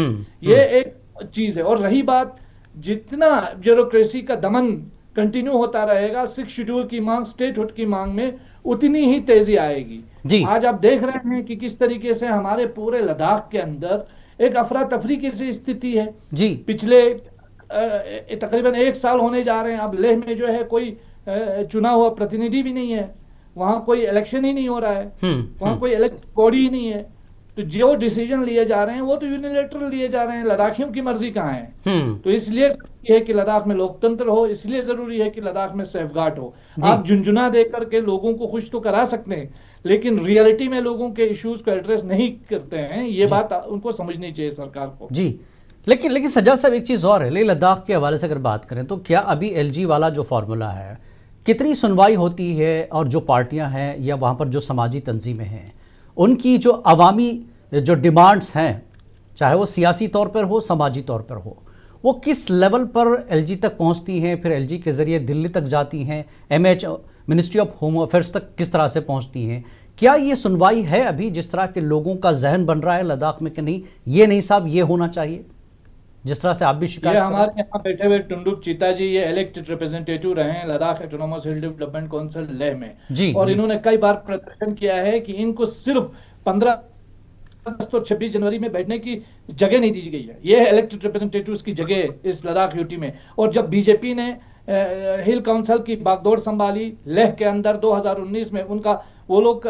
ये एक चीज है। और रही बात, जितना ब्यूरोक्रेसी का दमन कंटिन्यू होता रहेगा, 6 शेड्यूल की मांग, स्टेटहुड की मांग में उतनी ही तेजी आएगी। जी। आज आप देख रहे हैं कि किस तरीके से हमारे पूरे लद्दाख के अंदर एक अफरा तफरी की सी स्थिति है। जी पिछले तकरीबन 1 साल होने जा रहे हैं, अब लेह में जो है कोई चुना हुआ प्रतिनिधि भी नहीं है, वहां कोई इलेक्शन ही नहीं हो रहा है, वहां कोई इलेक्ट बॉडी ही नहीं है। तो जो डिसीजन लिए जा रहे हैं वो तो यूनिलेटरल लिए जा रहे हैं, लद्दाखियों की मर्जी कहाँ है। तो इसलिए जरूरी है कि लद्दाख में लोकतंत्र हो, इसलिए जरूरी है कि लद्दाख में सेफगार्ड हो। आप झुंझुना देकर के लोगों को खुश तो करा सकते हैं, लेकिन रियलिटी में लोगों के इश्यूज को एड्रेस नहीं करते हैं। ये बात उनको समझनी चाहिए सरकार को। जी, लेकिन सज्जाद साहब एक चीज़ और है, लेह लद्दाख के हवाले से अगर बात करें तो क्या अभी एलजी वाला जो फार्मूला है, कितनी सुनवाई होती है, और जो पार्टियां हैं या वहाँ पर जो समाजी तंजीमें हैं, उनकी जो अवामी जो डिमांड्स हैं, चाहे वो सियासी तौर पर हो, समाजी तौर पर हो, वो किस लेवल पर एलजी तक पहुँचती हैं, फिर एलजी के ज़रिए दिल्ली तक जाती हैं, MH ministry of home affairs तक किस तरह से पहुँचती हैं? क्या ये सुनवाई है अभी जिस तरह के लोगों का जहन बन रहा है लद्दाख में कि नहीं, ये नहीं साहब, ये होना चाहिए, जिस तरह से आप भी शिकायत हमारे यहाँ बैठे हुए टुंडुप चीता जी ये इलेक्टेड रिप्रेजेंटेटिव रहे हैं लद्दाख ऑटोनोमस हिल डेवलपमेंट काउंसिल लेह में जी, और जी। इन्होंने कई बार प्रदर्शन किया है कि इनको सिर्फ 15 अगस्त और 26 जनवरी में बैठने की जगह नहीं दी गई है। ये है इलेक्टेड रिप्रेजेंटेटिव्स की जगह इस लद्दाख यूटी में। और जब बीजेपी ने हिल काउंसिल की बागडोर संभाली लेह के अंदर 2019 में, उनका वो लोग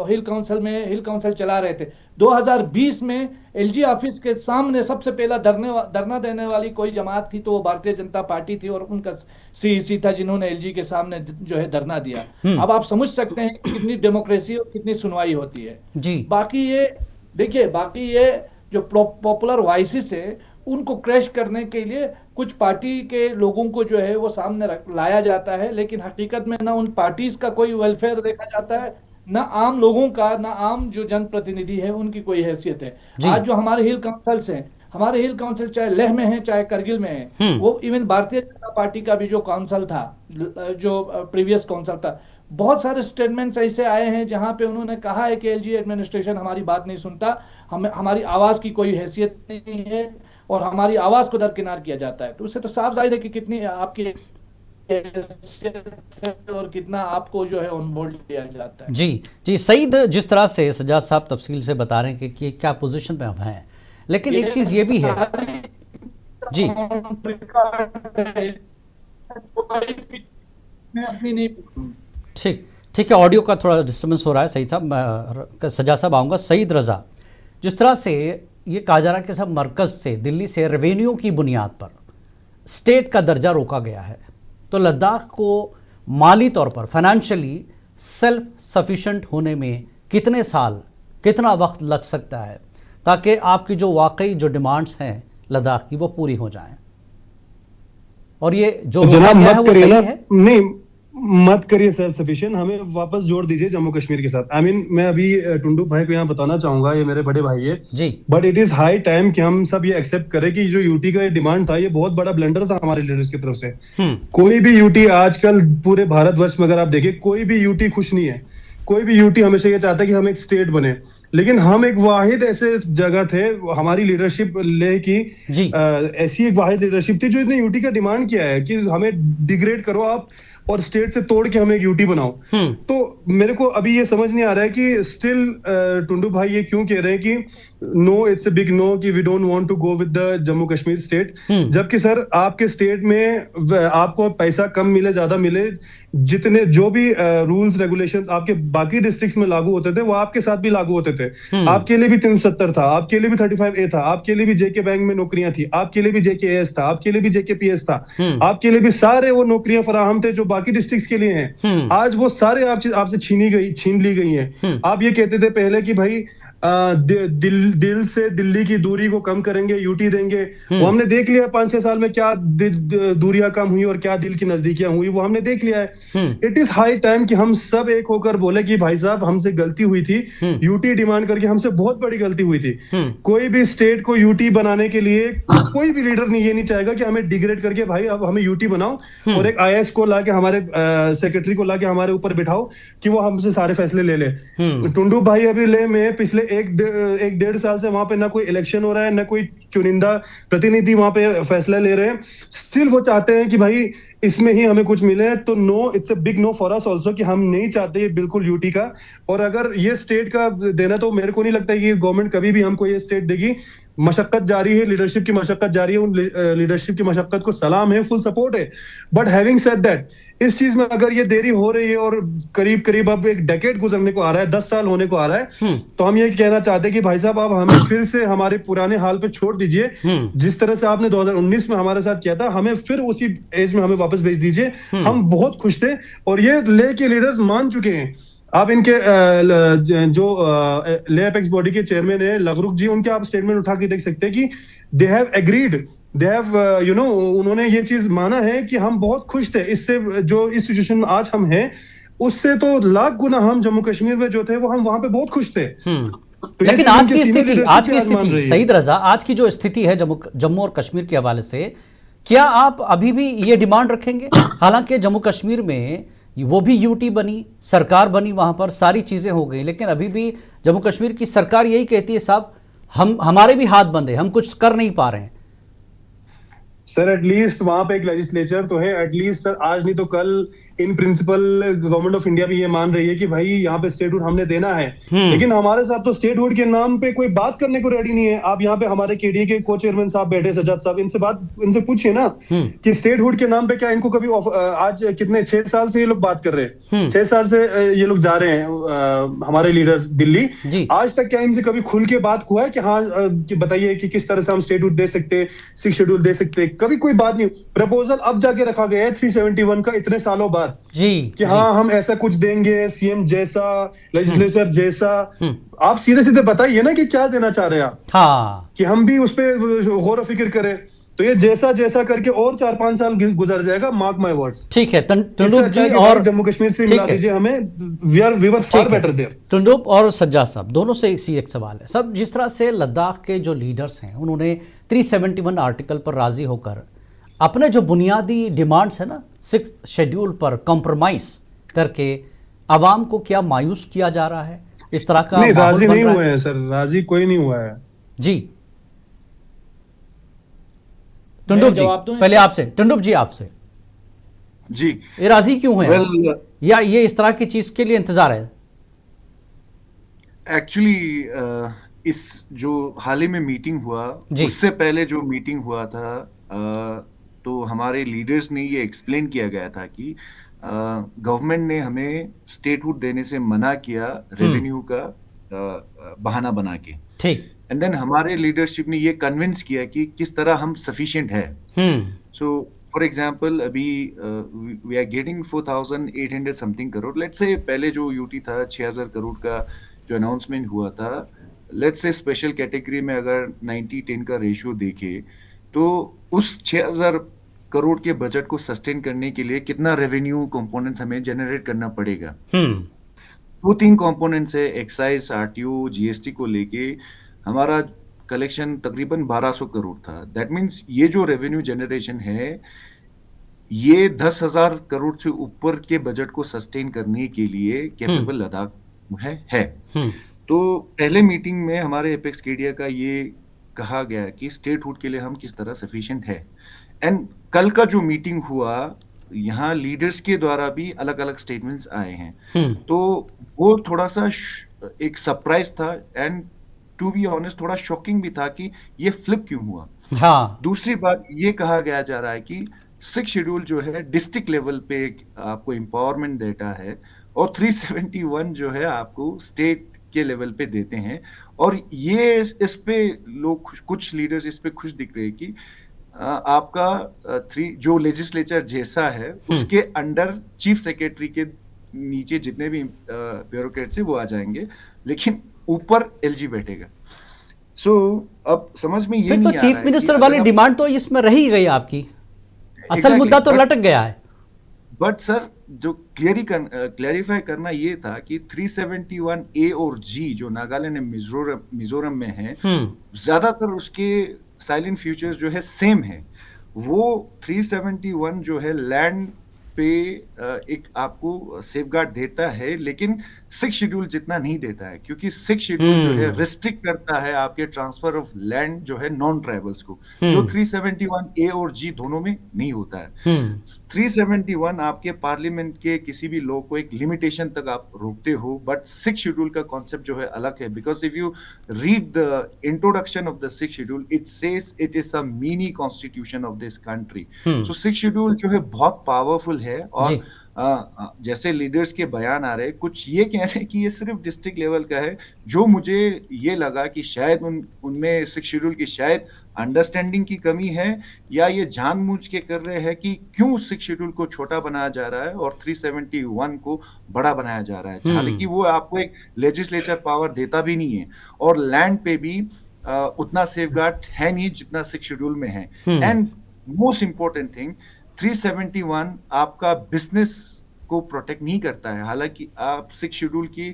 हिल काउंसिल चला रहे थे। 2020 में एलजी ऑफिस के सामने सबसे पहला धरना देने वाली कोई जमात थी तो वो भारतीय जनता पार्टी थी, और उनका सीईसी था जिन्होंने एलजी के सामने जो है धरना दिया। अब आप समझ सकते हैं कितनी डेमोक्रेसी और कितनी सुनवाई होती है जी। बाकी ये देखिए, बाकी ये जो पॉपुलर वॉइसेस है उनको क्रैश करने के लिए कुछ पार्टी के लोगों को जो है वो सामने लाया जाता है, लेकिन हकीकत में ना उन पार्टीज का कोई वेलफेयर देखा जाता है, ना आम लोगों का, ना आम जो जनप्रतिनिधि है उनकी कोई हैसियत है। आज जो हमारे हिल काउंसिल्स हैं, हमारे हिल काउंसिल चाहे लेह में है चाहे करगिल में है, वो इवन भारतीय जनता पार्टी का भी जो काउंसिल था, जो प्रीवियस काउंसिल था, बहुत सारे स्टेटमेंट्स ऐसे आए हैं जहां पे उन्होंने कहा है कि एलजी एडमिनिस्ट्रेशन हमारी बात नहीं सुनता, हमारी आवाज की कोई हैसियत नहीं है और हमारी आवाज को दरकिनार किया जाता है। तो उससे तो साफ जाहिर है कि कितनी आपकी और कितना आपको जो है ऑन बोर्ड लिया जाता है। जी जी, सईद, जिस तरह से सज्जाद साहब तफसील से बता रहे हैं कि क्या पोजीशन पे हम हैं, लेकिन एक चीज ये भी है जी, ठीक है, ऑडियो का थोड़ा डिस्टर्बेंस हो रहा है। सही साहब, सज्जाद साहब आऊँगा। सईद रज़ा, जिस तरह से ये कहा जा रहा है कि सब मरकज़ से, दिल्ली से रेवेन्यू की बुनियाद पर स्टेट का दर्जा रोका गया है, तो लद्दाख को माली तौर पर फाइनेंशियली सेल्फ सफिशेंट होने में कितने साल, कितना वक्त लग सकता है ताकि आपकी जो वाकई जो डिमांड्स हैं लद्दाख की वो पूरी हो जाएं? और ये जो जनाब है मत वो करिए सही ना, है? नहीं मत करिए सेल्फ सफिशिएंट, हमें वापस जोड़ दीजिए जम्मू कश्मीर के साथ। मैं अभी टुंडू भाई को यहाँ बताना चाहूंगा, ये मेरे बड़े भाई है जी, but it is high time कि हम सब ये एक्सेप्ट करें कि जो यूटी का ये डिमांड था, ये बहुत बड़ा ब्लंडर था हमारे लीडर्स की तरफ से। कोई भी यूटी आजकल पूरे भारतवर्ष में अगर आप देखें, कोई भी यूटी खुश नहीं है। कोई भी यूटी हमेशा ये चाहता है कि हम एक स्टेट बने। लेकिन हम एक वाहिद ऐसे जगह थे, हमारी लीडरशिप ले की जी। ऐसी एक वाहिद लीडरशिप थी जो इतने यूटी का डिमांड किया है कि हमें डिग्रेड करो आप और स्टेट से तोड़ के हमें एक यूटी बनाओ। तो मेरे को अभी ये समझ नहीं आ रहा है कि स्टिल टुंडू भाई ये क्यों कह रहे हैं कि no, it's a big no, कि we don't want to go with the Jammu Kashmir state, जबकि सर आपके स्टेट में आपको पैसा कम मिले ज्यादा मिले, जितने जो भी रूल्स रेगुलेशंस आपके बाकी डिस्ट्रिक्ट्स में लागू होते थे वो आपके साथ भी लागू होते थे। आपके लिए भी 370 था, आपके लिए भी 35A था, आपके लिए भी जेके बैंक में नौकरियां थी, आपके लिए भी जेकेएस था, आपके लिए भी जेकेपीएस था, आपके लिए भी सारे वो नौकरियां फराहम थे जो बाकी डिस्ट्रिक्ट्स के लिए हैं। आज वो सारे आपसे छीन ली गई हैं। आप ये कहते थे पहले कि भाई दिल से दिल्ली की दूरी को कम करेंगे, यूटी देंगे। वो हमने देख लिया 5-6 साल में क्या दूरियां कम हुई और क्या दिल की नजदीकियां हुई, वो हमने देख लिया है। इट इज हाई टाइम कि हम सब एक होकर बोले कि भाई साहब हमसे गलती हुई थी, यूटी डिमांड करके हमसे बहुत बड़ी गलती हुई थी। कोई भी स्टेट को यूटी बनाने के लिए कोई भी लीडर नहीं, ये नहीं चाहेगा कि हमें डिग्रेड करके भाई अब हमें यूटी बनाओ और एक आईएएस को लाके हमारे सेक्रेटरी को लाके हमारे ऊपर बिठाओ कि वो हमसे सारे फैसले ले ले। टुंडू भाई अभी ले में पिछले एक 1.5 साल से वहां पे ना कोई इलेक्शन हो रहा है, ना कोई चुनिंदा प्रतिनिधि वहां पे फैसला ले रहे हैं। स्टिल वो चाहते हैं कि भाई इसमें ही हमें कुछ मिले। तो no, it's a big no for us also कि हम नहीं चाहते ये बिल्कुल यूटी का। और अगर ये स्टेट का देना, तो मेरे को नहीं लगता कि गवर्नमेंट कभी भी हमको ये स्टेट देगी। मशक्कत जारी है, लीडरशिप की मशक्कत जारी है, उन लीडरशिप की मशक्कत को सलाम है, फुल सपोर्ट है। बट हैविंग सेड दैट, इस चीज में अगर ये देरी हो रही है और करीब करीब अब एक डेकेड गुजरने को आ रहा है, 10 साल होने को आ रहा है, तो हम ये कहना चाहते हैं कि भाई साहब आप हमें फिर से हमारे पुराने हाल पे छोड़ दीजिए। जिस तरह से आपने 2019 में हमारे साथ किया था, हमें फिर उसी एज में हमें वापस भेज दीजिए। हम बहुत खुश थे और ये ले के लीडर्स मान चुके हैं। आप इनके जो ले अपेक्स बॉडी के चेयरमैन है लगरुक जी, उनके आप स्टेटमेंट उठा के देख सकते हैं कि they have agreed, they have उन्होंने ये चीज माना है कि हम बहुत खुश थे इससे, जो इस सिचुएशन में आज हम हैं उससे तो लाख गुना हम जम्मू कश्मीर में जो थे वो हम वहां पे बहुत खुश थे। तो लेकिन आज की स्थिति सईद रजा, आज की जो स्थिति है जम्मू और कश्मीर के हवाले से, क्या आप अभी भी ये डिमांड रखेंगे? हालांकि जम्मू कश्मीर में वो भी यूटी बनी, सरकार बनी, वहां पर सारी चीजें हो गई, लेकिन अभी भी जम्मू कश्मीर की सरकार यही कहती है साहब हमारे भी हाथ बंद है, हम कुछ कर नहीं पा रहे हैं। सर एटलीस्ट वहां पे एक लेजिस्लेचर तो है, एटलीस्ट सर आज नहीं तो कल in principle government of India भी ये मान रही है कि भाई यहाँ पे स्टेटहुड हमने देना है। लेकिन हमारे साथ तो स्टेटहुड के नाम पे कोई बात करने को रेडी नहीं है। आप यहाँ पे हमारे केडीए के को चेयरमैन साहब बैठे, सजाद साहब, इनसे पूछिए ना कि स्टेटहुड के नाम पे क्या इनको कभी आज कितने 6 साल से ये लोग बात कर रहे हैं, 6 साल से ये लोग जा रहे हैं हमारे लीडर्स दिल्ली। आज तक क्या इनसे कभी खुल के बात हुआ है कि हाँ बताइए कि किस तरह से हम स्टेटहुड दे सकते, 6 शेड्यूल दे सकते? कभी कोई बात नहीं। प्रपोजल अब जाके रखा गया है 371 का इतने सालों बाद जी कि हाँ हम ऐसा कुछ देंगे, सीएम जैसा, लेजिस्लेचर जैसा। आप सीधे सीधे बताइए ना कि क्या देना चाह रहे हैं आप, हाँ, कि हम भी उस पर गौर फिक्र करें। तो ये जैसा जैसा करके और 4-5 साल गुजर जाएगा, मार्क माय वर्ड्स। ठीक है टुंडुप जी, और जम्मू कश्मीर से मिला दीजिए हमें, we were far better there. Tundup और सज्जाद साहब दोनों से इसी एक सवाल है। सब जिस तरह से लद्दाख के जो लीडर्स हैं उन्होंने 371 आर्टिकल पर राजी होकर अपने जो बुनियादी डिमांड्स है ना 6th शेड्यूल पर कॉम्प्रोमाइज करके आवाम को क्या मायूस किया जा रहा है? इस तरह का नहीं, राजी नहीं हुए हैं सर, राजी कोई नहीं हुआ है जी। टुंडुप जी पहले आपसे, टुंडुप जी आपसे जी, ये राजी क्यों है या ये इस तरह की चीज के लिए इंतजार है? एक्चुअली इस जो हाल ही में मीटिंग हुआ, उससे पहले जो मीटिंग हुआ था तो हमारे लीडर्स ने ये एक्सप्लेन किया गया था कि गवर्नमेंट ने हमें स्टेटहुड देने से मना किया रेवेन्यू का बहाना बना के। ठीक। एंड देन हमारे लीडरशिप ने ये कन्विंस किया कि किस तरह हम सफिशिएंट है। सो फॉर एग्जांपल अभी we are getting 4800 something crore. Let's say पहले जो यूटी था 6000 करोड़ का जो अनाउंसमेंट हुआ था, लेट्स से स्पेशल कैटेगरी में अगर 90-10 का रेशियो देखे तो उस 6000 करोड़ के बजट को सस्टेन करने के लिए कितना रेवेन्यू कंपोनेंट्स हमें जनरेट करना पड़ेगा। 2-3 कंपोनेंट्स है, एक्साइज, आरटीओ, जीएसटी को लेके हमारा कलेक्शन तकरीबन 1200 करोड़ था। दैट मीन्स ये जो रेवेन्यू जनरेशन है ये 10,000 करोड़ से ऊपर के बजट को सस्टेन करने के लिए कैपेबल लद्दाख है। तो पहले मीटिंग में हमारे एपेक्स केडिया का ये कहा गया कि स्टेटहुड के लिए हम किस तरह सफिशिएंट है। एंड कल का जो मीटिंग हुआ, यहाँ लीडर्स के द्वारा भी अलग अलग स्टेटमेंट्स आए हैं, तो वो थोड़ा सा एक सरप्राइज था एंड टू बी ऑनेस्ट थोड़ा शॉकिंग भी था कि ये फ्लिप क्यों हुआ। हाँ। दूसरी बात ये कहा गया जा रहा है कि 6 शेड्यूल जो है डिस्ट्रिक्ट लेवल पे एक आपको एम्पावरमेंट देता है और 371 जो है आपको स्टेट के लेवल पे देते हैं। और ये इस पे लोग कुछ लीडर्स इस पे खुश दिख रहे हैं कि आपका जो लेजिस्लेचर जैसा है उसके अंडर चीफ सेक्रेटरी के नीचे जितने भी ब्यूरोक्रेट्स है वो आ जाएंगे, लेकिन ऊपर एलजी बैठेगा। सो अब समझ में ये फिर नहीं तो आ रहा चीफ है मिनिस्टर कि वाली अगर आप- डिमांड तो इसमें रही गई आपकी, असल Exactly, मुद्दा तो but- लटक गया है। बट सर जो क्लैरिफाई करना ये था कि 371 ए और जी जो नागालैंड और मिजोरम में है, ज्यादातर उसके साइलेंट फ्यूचर्स जो है सेम है। वो 371 जो है लैंड पे एक आपको सेफगार्ड देता है, लेकिन 6 शेड्यूल जितना नहीं देता है, क्योंकि 6 शेड्यूल जो है रिस्ट्रिक्ट करता है आपके ट्रांसफर ऑफ लैंड जो है नॉन ट्राइबल्स को, जो 371 ए और जी दोनों में नहीं होता है। 371 आपके पार्लियामेंट के किसी भी लॉ को एक लिमिटेशन तक आप रोकते हो, बट 6 शेड्यूल का कॉन्सेप्ट जो है अलग है। Because if you read the introduction of the 6 schedule, it says it is a mini constitution of this country. So 6 schedule जो है बहुत पावरफुल है। और जैसे लीडर्स के बयान आ रहे, कुछ ये कह रहे हैं कि ये सिर्फ डिस्ट्रिक्ट लेवल का है, जो मुझे ये लगा कि शायद उनमें 6 शेड्यूल की शायद अंडरस्टैंडिंग की कमी है, या ये जानबूझ के कर रहे हैं कि क्यों 6 शेड्यूल को छोटा बनाया जा रहा है और 371 को बड़ा बनाया जा रहा है, हालांकि वो आपको एक लेजिस्लेचर पावर देता भी नहीं है और लैंड पे भी उतना सेफगार्ड है नहीं जितना 6 शेड्यूल में है। एंड मोस्ट इंपॉर्टेंट थिंग, 371 आपका बिजनेस को प्रोटेक्ट नहीं करता है। हालांकि आप 6 शेड्यूल की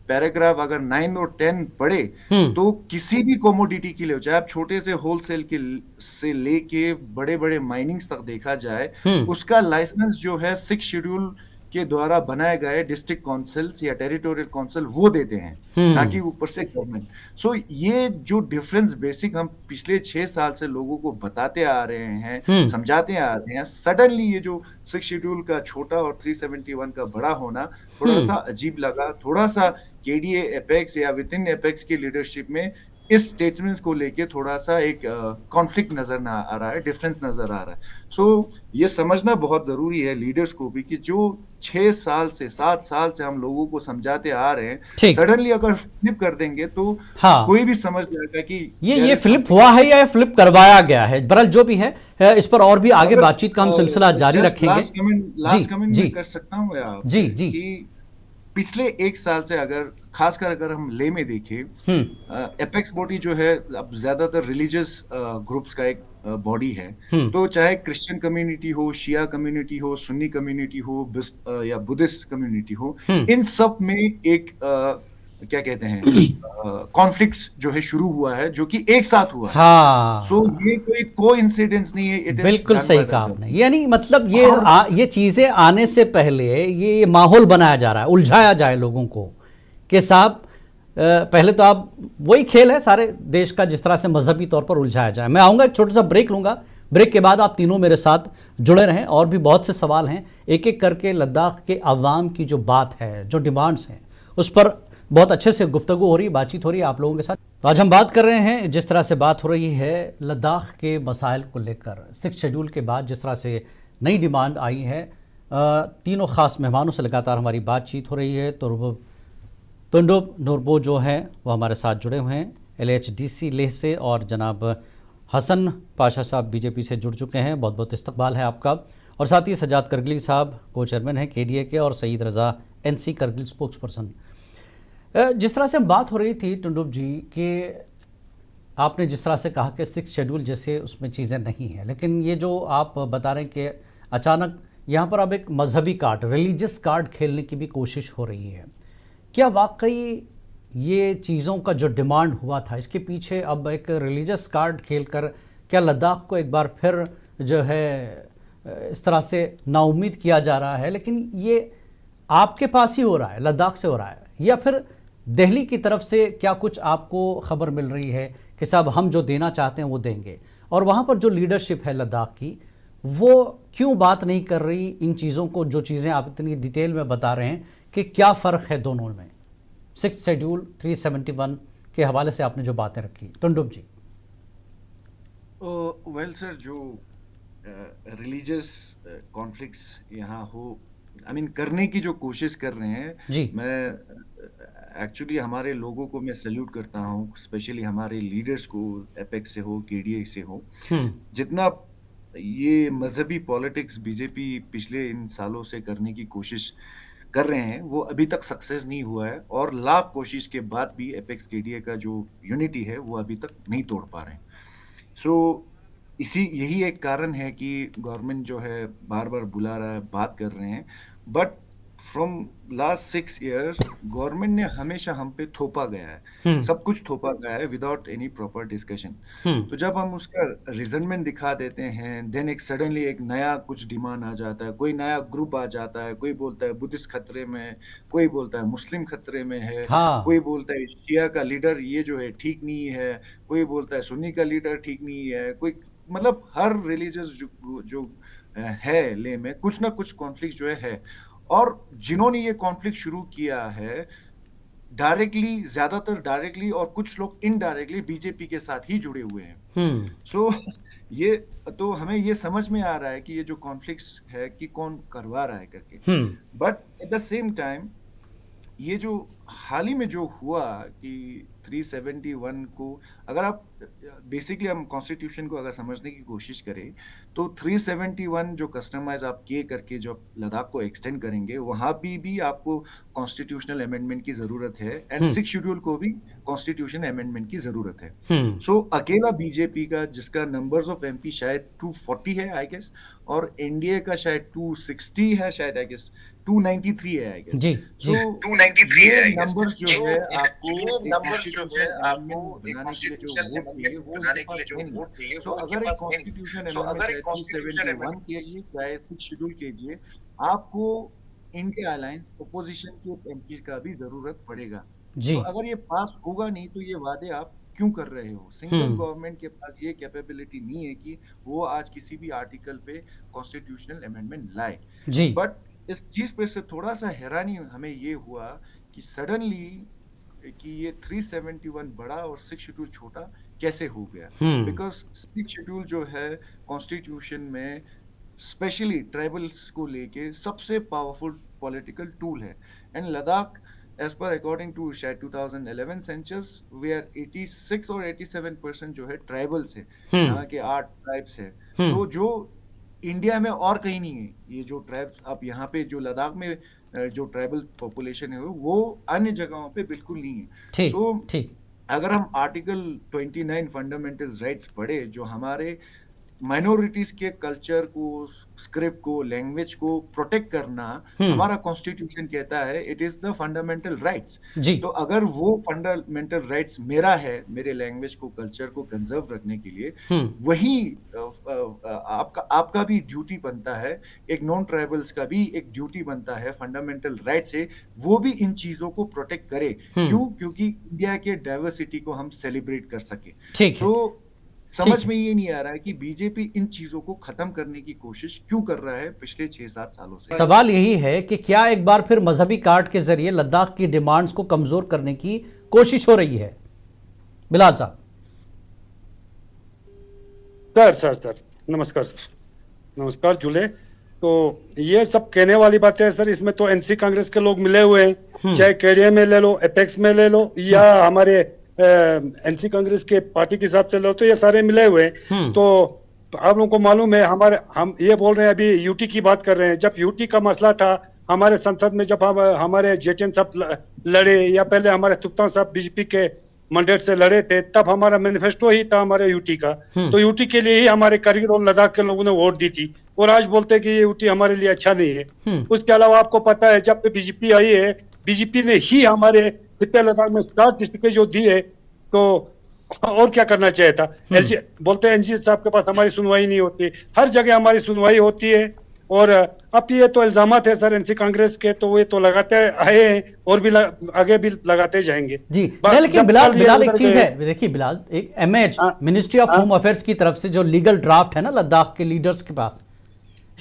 पैराग्राफ अगर 9 और 10 पढ़े तो किसी भी कमोडिटी के लिए, चाहे आप छोटे से होलसेल के से लेके बड़े बड़े माइनिंग्स तक देखा जाए, उसका लाइसेंस जो है 6 शेड्यूल के द्वारा बनाए गए डिस्ट्रिक्ट काउंसिल्स या टेरिटोरियल काउंसिल वो देते हैं, ना कि ऊपर से गवर्नमेंट। सो ये जो डिफरेंस बेसिक हम पिछले 6 साल से लोगों को बताते आ रहे हैं, समझाते आ रहे हैं, सडनली ये जो 6 शेड्यूल का छोटा और 371 का बड़ा होना थोड़ा सा अजीब लगा। थोड़ा सा केडीए एपेक्स या विद इन एपेक्स की लीडरशिप में इस स्टेटमेंट्स को लेके थोड़ा सा एक कॉन्फ्लिक्ट नजर ना आ रहा है, डिफरेंस नजर आ रहा है। सो ये समझना बहुत जरूरी है लीडर्स को भी कि जो 6 साल से 7 साल से हम लोगों को समझाते आ रहे हैं, सडनली अगर फ्लिप कर देंगे तो कोई भी समझ जाएगा कि ये फ्लिप हुआ है या फ्लिप करवाया गया है। बहरहाल जो भी है इस पर और भी आगे बातचीत का हम सिलसिला जारी रखेंगे। लास्ट कमेंट मैं कर सकता हूँ या जी जी कि पिछले 1 साल से खासकर अगर हम ले में देखें, एपेक्स बॉडी जो है अब ज्यादातर रिलीजियस ग्रुप्स का एक बॉडी है। तो चाहे क्रिश्चियन कम्युनिटी हो, शिया कम्युनिटी हो, सुन्नी कम्युनिटी हो या बुद्धिस्ट कम्युनिटी हो, इन सब में एक क्या कहते हैं कॉन्फ्लिक्ट्स जो है शुरू हुआ है, जो कि एक साथ हुआ है। सो ये कोई कोइंसिडेंस नहीं है। बिल्कुल सही कहा आपने। यानी मतलब ये चीजें आने से पहले ये माहौल बनाया जा रहा है, उलझाया जाए लोगों को कि साहब पहले तो आप वही खेल है सारे देश का जिस तरह से मजहबी तौर पर उलझाया जाए। मैं आऊँगा, एक छोटा सा ब्रेक लूँगा, ब्रेक के बाद आप तीनों मेरे साथ जुड़े रहें। और भी बहुत से सवाल हैं, एक एक करके लद्दाख के अवाम की जो बात है, जो डिमांड्स हैं, उस पर बहुत अच्छे से गुफ्तगू हो रही, बातचीत हो रही है आप लोगों के साथ। तो आज हम बात कर रहे हैं, जिस तरह से बात हो रही है लद्दाख के मसाइल को लेकर, 6 शेड्यूल के बाद जिस तरह से नई डिमांड आई है, तीनों ख़ास मेहमानों से लगातार हमारी बातचीत हो रही है। तो तुंडुप नोरबो जो हैं वो हमारे साथ जुड़े हुए हैं LHDC लेह से, और जनाब हसन पाशा साहब बीजेपी से जुड़ चुके हैं। बहुत बहुत इस्तकबाल है आपका। और साथ ही सजाद करगिल साहब को चेयरमैन हैं KDA के, और सईद रज़ा NC करगिल स्पोक्स पर्सन। जिस तरह से बात हो रही थी टुंडुप जी कि आपने जिस तरह से कहा कि 6 शेड्यूल जैसे उसमें चीज़ें नहीं हैं, लेकिन ये जो आप बता रहे हैं कि अचानक यहाँ पर अब एक मजहबी कार्ड, रिलीजियस कार्ड खेलने की भी कोशिश हो रही है, क्या वाकई ये चीज़ों का जो डिमांड हुआ था इसके पीछे अब एक रिलीजियस कार्ड खेलकर क्या लद्दाख को एक बार फिर जो है इस तरह से नाउम्मीद किया जा रहा है? लेकिन ये आपके पास ही हो रहा है, लद्दाख से हो रहा है, या फिर दिल्ली की तरफ से क्या कुछ आपको खबर मिल रही है कि साहब हम जो देना चाहते हैं वो देंगे, और वहाँ पर जो लीडरशिप है लद्दाख की वो क्यों बात नहीं कर रही इन चीज़ों को, जो चीज़ें आप इतनी डिटेल में बता रहे हैं कि क्या फ़र्क है दोनों में? 6th शेड्यूल 371 के हवाले से आपने जो बातें रखी, टुंडुप जी। वेल सर, जो रिलीजियस कॉन्फ्लिक्ट्स यहाँ हो, आई मीन करने की जो कोशिश कर रहे हैं जी। मैं एक्चुअली हमारे लोगों को मैं सैल्यूट करता हूँ, स्पेशली हमारे लीडर्स को, एपेक्स से हो, केडीए से हो। जितना ये मजहबी पॉलिटिक्स बीजेपी पिछले इन सालों से करने की कोशिश कर रहे हैं वो अभी तक सक्सेस नहीं हुआ है, और लाख कोशिश के बाद भी एपेक्स केडीए का जो यूनिटी है वो अभी तक नहीं तोड़ पा रहे हैं। सो यही एक कारण है कि गवर्नमेंट जो है बार बार बुला रहा है, बात कर रहे हैं, but from last 6 years government ने हमेशा हम पे थोपा गया है, सब कुछ थोपा गया है विदाउट एनी प्रॉपर डिस्कशन। तो जब हम उसका रिजनमेंट दिखा देते हैं, देन एक सडनली एक नया कुछ डिमांड आ जाता है, कोई नया ग्रुप आ जाता है, कोई बोलता है बुद्धिस्ट खतरे में है, कोई बोलता है मुस्लिम खतरे में है, हाँ। कोई बोलता है शिया का लीडर ये जो है ठीक नहीं है, कोई बोलता है सुन्नी का लीडर ठीक नहीं है, कोई मतलब हर रिलीजियस जो है ले में कुछ ना कुछ कॉन्फ्लिक्ट जो है। और जिन्होंने ये कॉन्फ्लिक्ट शुरू किया है डायरेक्टली, ज्यादातर डायरेक्टली और कुछ लोग इनडायरेक्टली बीजेपी के साथ ही जुड़े हुए हैं। सो ये तो हमें ये समझ में आ रहा है कि ये जो कॉन्फ्लिक्ट्स है कि कौन करवा रहा है करके, but at the same time ये जो हाल ही में जो हुआ कि 371 को, अगर आप बेसिकली हम कॉन्स्टिट्यूशन को अगर समझने की कोशिश करें तो 371 जो कस्टमाइज आप किए करके जो लद्दाख को एक्सटेंड करेंगे वहां भी आपको कॉन्स्टिट्यूशनल अमेंडमेंट की जरूरत है, एंड 6th शेड्यूल को भी कॉन्स्टिट्यूशन अमेंडमेंट की जरूरत है। सो अकेला बीजेपी का, जिसका नंबर्स ऑफ एमपी शायद 240 है आई गेस, और एनडीए का शायद 260 है शायद आई गेस, 293 है आई गेस जी। सो 293 है नंबर्स जो है आपको बनाने के लिए जो वोट चाहिए वो बनाने के लिए जो वोट चाहिए। सो अगर एक कॉन्स्टिट्यूशन अमेंडमेंट 371 कीजिए चाहे 6 शेड्यूल कीजिए, आपको इंडिया अलायंस अपोजिशन के एमपी का भी जरूरत पड़ेगा। जी। तो अगर ये पास होगा नहीं तो ये वादे आप क्यों कर रहे हो? सिंगल गवर्नमेंट के पास ये कैपेबिलिटी नहीं है कि वो आज किसी भी आर्टिकल पे कॉन्स्टिट्यूशनल अमेंडमेंट लाए। जी। बट इस चीज पे से थोड़ा सा हैरानी हमें ये हुआ कि सडनली कि ये 371 बड़ा और 6 शेड्यूल छोटा कैसे हो गया, बिकॉज 6 शेड्यूल जो है कॉन्स्टिट्यूशन में स्पेशली ट्राइबल्स को लेके सबसे पावरफुल पॉलिटिकल टूल है, एंड लद्दाख एज पर अकॉर्डिंग टू शायद 2011 सेंसस वी आर 86 और 87% जो है ट्राइबल्स है, यहाँ के 8 ट्राइब्स है। तो जो इंडिया में और कहीं नहीं है, ये जो ट्राइब्स आप यहाँ पे जो लद्दाख में जो ट्राइबल पॉपुलेशन है वो अन्य जगहों पे बिल्कुल नहीं है। ठीक, तो ठीक। अगर हम आर्टिकल 29 फंडामेंटल राइट्स पढ़े, जो हमारे माइनॉरिटीज के कल्चर को, स्क्रिप्ट को, लैंग्वेज को प्रोटेक्ट करना हमारा कॉन्स्टिट्यूशन कहता है it is the fundamental rights. तो अगर वो फंडामेंटल राइट्स मेरा है, मेरे लैंग्वेज को, कल्चर को कंजर्व रखने के लिए, वही आपका भी ड्यूटी बनता है, एक नॉन ट्राइबल्स का भी एक ड्यूटी बनता है फंडामेंटल राइट्स है वो भी इन चीजों को प्रोटेक्ट करे। क्यों? क्योंकि इंडिया के डाइवर्सिटी को हम सेलिब्रेट कर सके। तो समझ में ये नहीं आ रहा है कि बीजेपी इन चीजों को खत्म करने की कोशिश क्यों कर रहा है पिछले 6-7 सालों से। सवाल यही है कि क्या एक बार फिर मजहबी कार्ड के जरिए लद्दाख की डिमांड्स को कमजोर करने की कोशिश हो रही है? बिलाल साहब। सर नमस्कार सर। नमस्कार जुले। तो ये सब कहने वाली बातें है सर, इसमें तो एनसी कांग्रेस के लोग मिले हुए हैं, चाहे केडीए में ले लो, एपेक्स में ले लो, या हमारे एनसी कांग्रेस के पार्टी के हिसाब से लो, तो ये सारे मिले हुए हैं। तो आप लोगों को मालूम है, हम ये बोल रहे हैं, अभी यूटी की बात कर रहे हैं। जब यूटी का मसला था हमारे संसद में, जब हमारे जेटियन साहब लड़े, या पहले हमारे तुप्तान साहब बीजेपी के मैंडेट से लड़े थे, तब हमारा मैनिफेस्टो ही था हमारे यूटी का। तो यूटी के लिए ही हमारे करगिल और लद्दाख के लोगों ने वोट दी थी, और आज बोलते हैं कि ये यूटी हमारे लिए अच्छा नहीं है। उसके अलावा आपको पता है, जब बीजेपी आई है, बीजेपी ने ही हमारे लद्दाख में 7 डिस्ट्रिक्ट जो दी है, तो और क्या करना चाहिए था? बोलते हैं एनजी साहब के पास हमारी सुनवाई नहीं होती, हर जगह हमारी सुनवाई होती है, और अब ये तो इल्जामात है सर एनसी कांग्रेस के, तो ये तो लगाते आए हैं और भी आगे भी लगाते जाएंगे जी। नहीं, लेकिन जब बिलाल कल ये बिलाल एक उधर चीज गए- है, देखिए बिलाल, एक MH ministry of home affairs की तरफ से जो लीगल ड्राफ्ट है ना लद्दाख के लीडर्स के पास,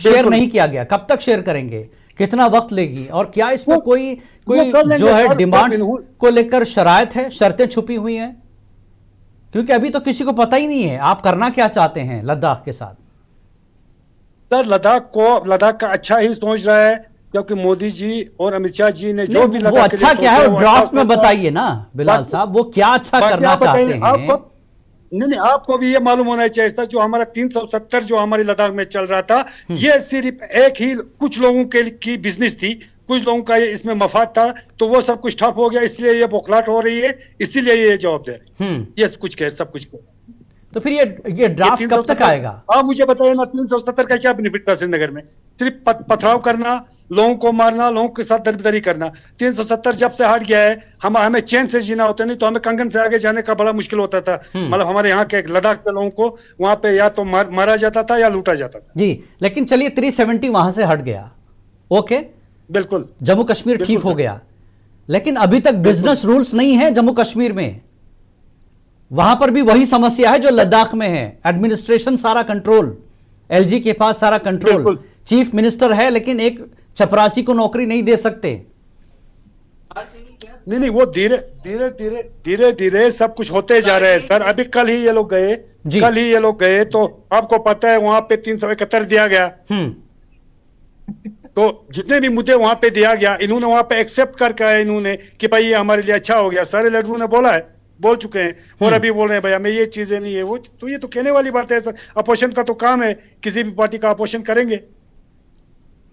शेयर बिल्कुल। नहीं किया गया। कब तक शेयर करेंगे, कितना वक्त लेगी, और क्या इसमें वो- कोई वो कर लेंगे जो है सर, डिमांड इन्हों- को लेकर शरायत है, शर्तें छुपी हुई हैं? क्योंकि अभी तो किसी को पता ही नहीं है आप करना क्या चाहते हैं लद्दाख के साथ। सर लद्दाख का अच्छा ही सोच रहा है, क्योंकि मोदी जी और अमित शाह जी ने जो भी नहीं, वो लद्दाख के लिए अच्छा क्या सोचा है वो ड्राफ्ट अच्छा में सोचा। बताइए ना बिलाल बाकी- साहब, वो क्या अच्छा बाकी करना आप चाहते बताइए, हैं? आपको नहीं आपको भी ये मालूम होना चाहिए था, जो हमारा 370 जो हमारी लद्दाख में चल रहा था, ये सिर्फ एक ही कुछ लोगों के की बिजनेस थी, कुछ लोगों का इसमें मफाद था, तो वो सब कुछ ठप हो गया, इसलिए ये बौखलाहट हो रही है, इसीलिए ये जवाब दे रहे हैं। ये कुछ कह सब कुछ कह। तो फिर ये ड्राफ्ट कब तक आएगा? आप मुझे बताइए ना, 370 का क्या बेनिफिट था श्रीनगर में? सिर्फ पथराव करना, लोगों को मारना, लोगों के साथ दरबदरी करना। 370 जब से हट गया है, हमें चैन से जीना होता, नहीं तो हमें कंगन से आगे जाने का बड़ा मुश्किल होता था। मतलब हमारे यहाँ के लद्दाख के लोगों को वहां पे या तो मारा जाता था या लूटा जाता था। जी, लेकिन चलिए 370 वहां से हट गया, ओके, बिल्कुल जम्मू कश्मीर बिल्कुल ठीक हो सर। गया, लेकिन अभी तक बिजनेस रूल्स नहीं है जम्मू कश्मीर में। वहां पर भी वही समस्या है जो लद्दाख में है, एडमिनिस्ट्रेशन सारा कंट्रोल, एलजी के पास सारा कंट्रोल, बिल्कुल। चीफ मिनिस्टर है लेकिन एक चपरासी को नौकरी नहीं दे सकते। नहीं वो धीरे धीरे सब कुछ होते जा रहे हैं सर। अभी कल ही ये लोग गए, तो आपको पता है वहां पे 371 दिया गया। तो जितने भी मुद्दे वहां पे दिया गया, इन्होंने वहां पे एक्सेप्ट करके आए इन्होंने कि भाई ये हमारे लिए अच्छा हो गया। सारे लीडरों ने बोल चुके हैं और अभी बोल रहे हैं भाई हमें ये चीजें नहीं है वो, तो ये तो कहने वाली बात है सर। अपोजिशन का तो काम है, किसी भी पार्टी का अपोजिशन करेंगे।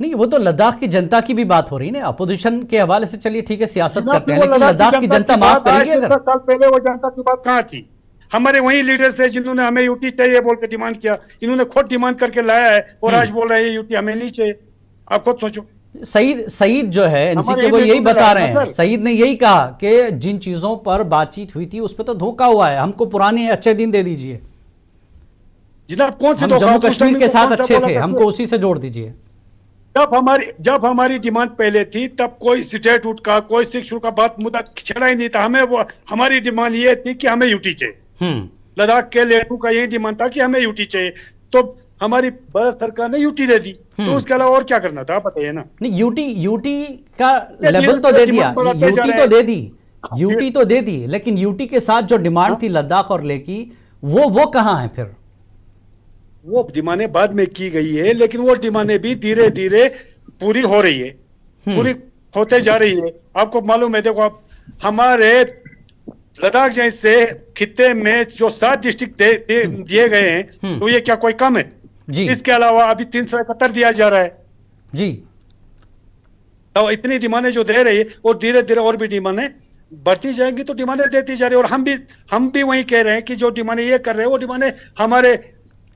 नहीं, वो तो लद्दाख की जनता की भी बात हो रही है ना, अपोजिशन के हवाले से चलिए ठीक है, सियासत जनाब, करते हैं, वो लेकिन लद्दाख की जनता माफ करेगी अगर? 10 साल पहले वो जनता की बात कहाँ थी? हमारे वही लीडर्स थे जिन्होंने हमें यूटी चाहिए बोल के डिमांड किया, इन्होंने खुद डिमांड करके लाया है और आज बोल रहे हैं यूटी हमें नहीं चाहिए। आप खुद सोचो। सईद जो है एनसी हमारे के वो ये यही बिल्कुल बता रहे हैं, सर। सईद ने यही कहा कि जिन चीजों पर बातचीत हुई थी उस पर तो धोखा हुआ है, हमको पुराने अच्छे दिन दे दीजिए। जनाब कौन से हम धोखा? जम्मू उस कश्मीर टाइम के तो साथ कौन सा अच्छे बोला थे, था? हमको उसी से जोड़ दीजिए। जब हमारी डिमांड पहले थी तब कोई स्टेटहुड का कोई शिक्षण का बात मुद्दा छड़ा ही नहीं था। हमें वो हमारी डिमांड ये थी कि हमें यूटी चाहिए। लद्दाख के लेडू का यही डिमांड था कि हमें यूटी चाहिए, तो हमारी भारत सरकार ने यूटी दे दी। तो उसके अलावा और क्या करना था आप बताइए ना। नहीं, यूटी का ये लेवल तो धीरे-धीरे दे दिया, डिमांड बढ़ाते जा यूटी रहे तो हैं। दे दी, यूटी तो दे दी, लेकिन यूटी के साथ जो डिमांड थी लद्दाख और लेह की, वो कहाँ है फिर? वो डिमांडें बाद में की गई है, लेकिन वो डिमांडें भी धीरे धीरे पूरी हो रही है, पूरी होते जा रही है। आपको मालूम है, देखो आप हमारे लद्दाख जैसे खित्ते में जो 7 डिस्ट्रिक्ट दिए गए हैं, तो ये क्या कोई कम है? जी इसके अलावा अभी 371 दिया जा रहा है जी। तो इतनी डिमांडें जो दे रही है और धीरे धीरे और भी डिमांडें बढ़ती जाएंगी, तो डिमांडें देती जा रही है। और हम भी वही कह रहे हैं कि जो डिमांडें ये कर रहे हैं वो डिमांडें हमारे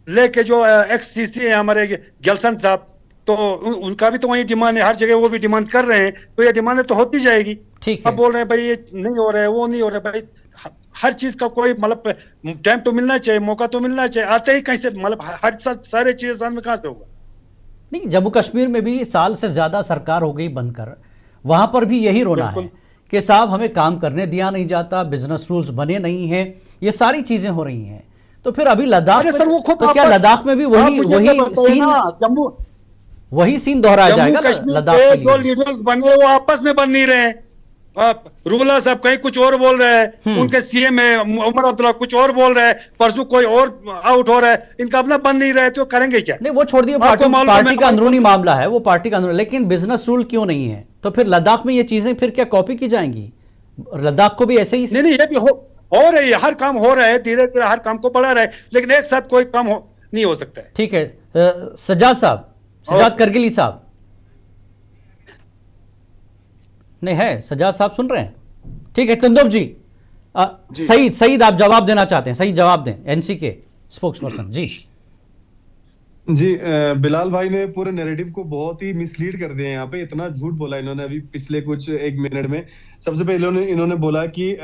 लेके जो एक्स सीसी है हमारे गेल्सन साहब, तो उनका भी तो वही डिमांड है, हर जगह वो भी डिमांड कर रहे हैं, तो ये डिमांडें तो होती जाएगी। ठीक है। अब बोल रहे हैं भाई ये नहीं हो रहा है, वो नहीं हो रहा है। भाई हर चीज का कोई मतलब टाइम तो मिलना चाहिए, मौका तो मिलना चाहिए। आते ही कैसे मतलब हर सारे चीजें साथ में कहां से होगा? नहीं, जम्मू कश्मीर में भी साल से ज्यादा सरकार हो गई बनकर, वहां पर भी यही रोना है कि साहब हमें काम करने दिया नहीं जाता, बिजनेस रूल्स बने नहीं हैं, ये सारी चीजें हो रही हैं। तो फिर अभी लद्दाख में, तो क्या लद्दाख में भी वही सीन दोहराया जाएगा? लद्दाख के जो लीडर्स बने वो आपस में बन नहीं रहे हैं। रूबला साहब कहीं कुछ और बोल रहे हैं, उनके सीएम है उमर अब्दुल्ला कुछ और बोल रहे हैं, परसों कोई और आउट हो रहा है, इनका अपना बन नहीं रहा है, तो करेंगे क्या? नहीं, वो छोड़ दिए, पार्टी का अंदरूनी मामला है, वो पार्टी का अंदरूनी, लेकिन बिजनेस रूल क्यों नहीं है? तो फिर लद्दाख में ये चीजें फिर क्या कॉपी की जाएंगी? लद्दाख को भी ऐसे ही? नहीं, ये भी हो रही है, हर काम हो रहा है, धीरे धीरे हर काम को बढ़ा रहा है, लेकिन एक साथ कोई काम नहीं हो सकता है। ठीक है। सजाद साहब, सजाद करगिली साहब नहीं है, सजाद साहब सुन रहे हैं? ठीक है, कुंदुब जी, सईद आप जवाब देना चाहते हैं? सही जवाब दें, एनसी के स्पोक्सपर्सन। जी बिलाल भाई ने पूरे नैरेटिव को बहुत ही मिसलीड कर दिया। यहाँ पे इतना झूठ बोला इन्होंने अभी पिछले कुछ 1 मिनट में। सबसे पहले इन्होंने बोला कि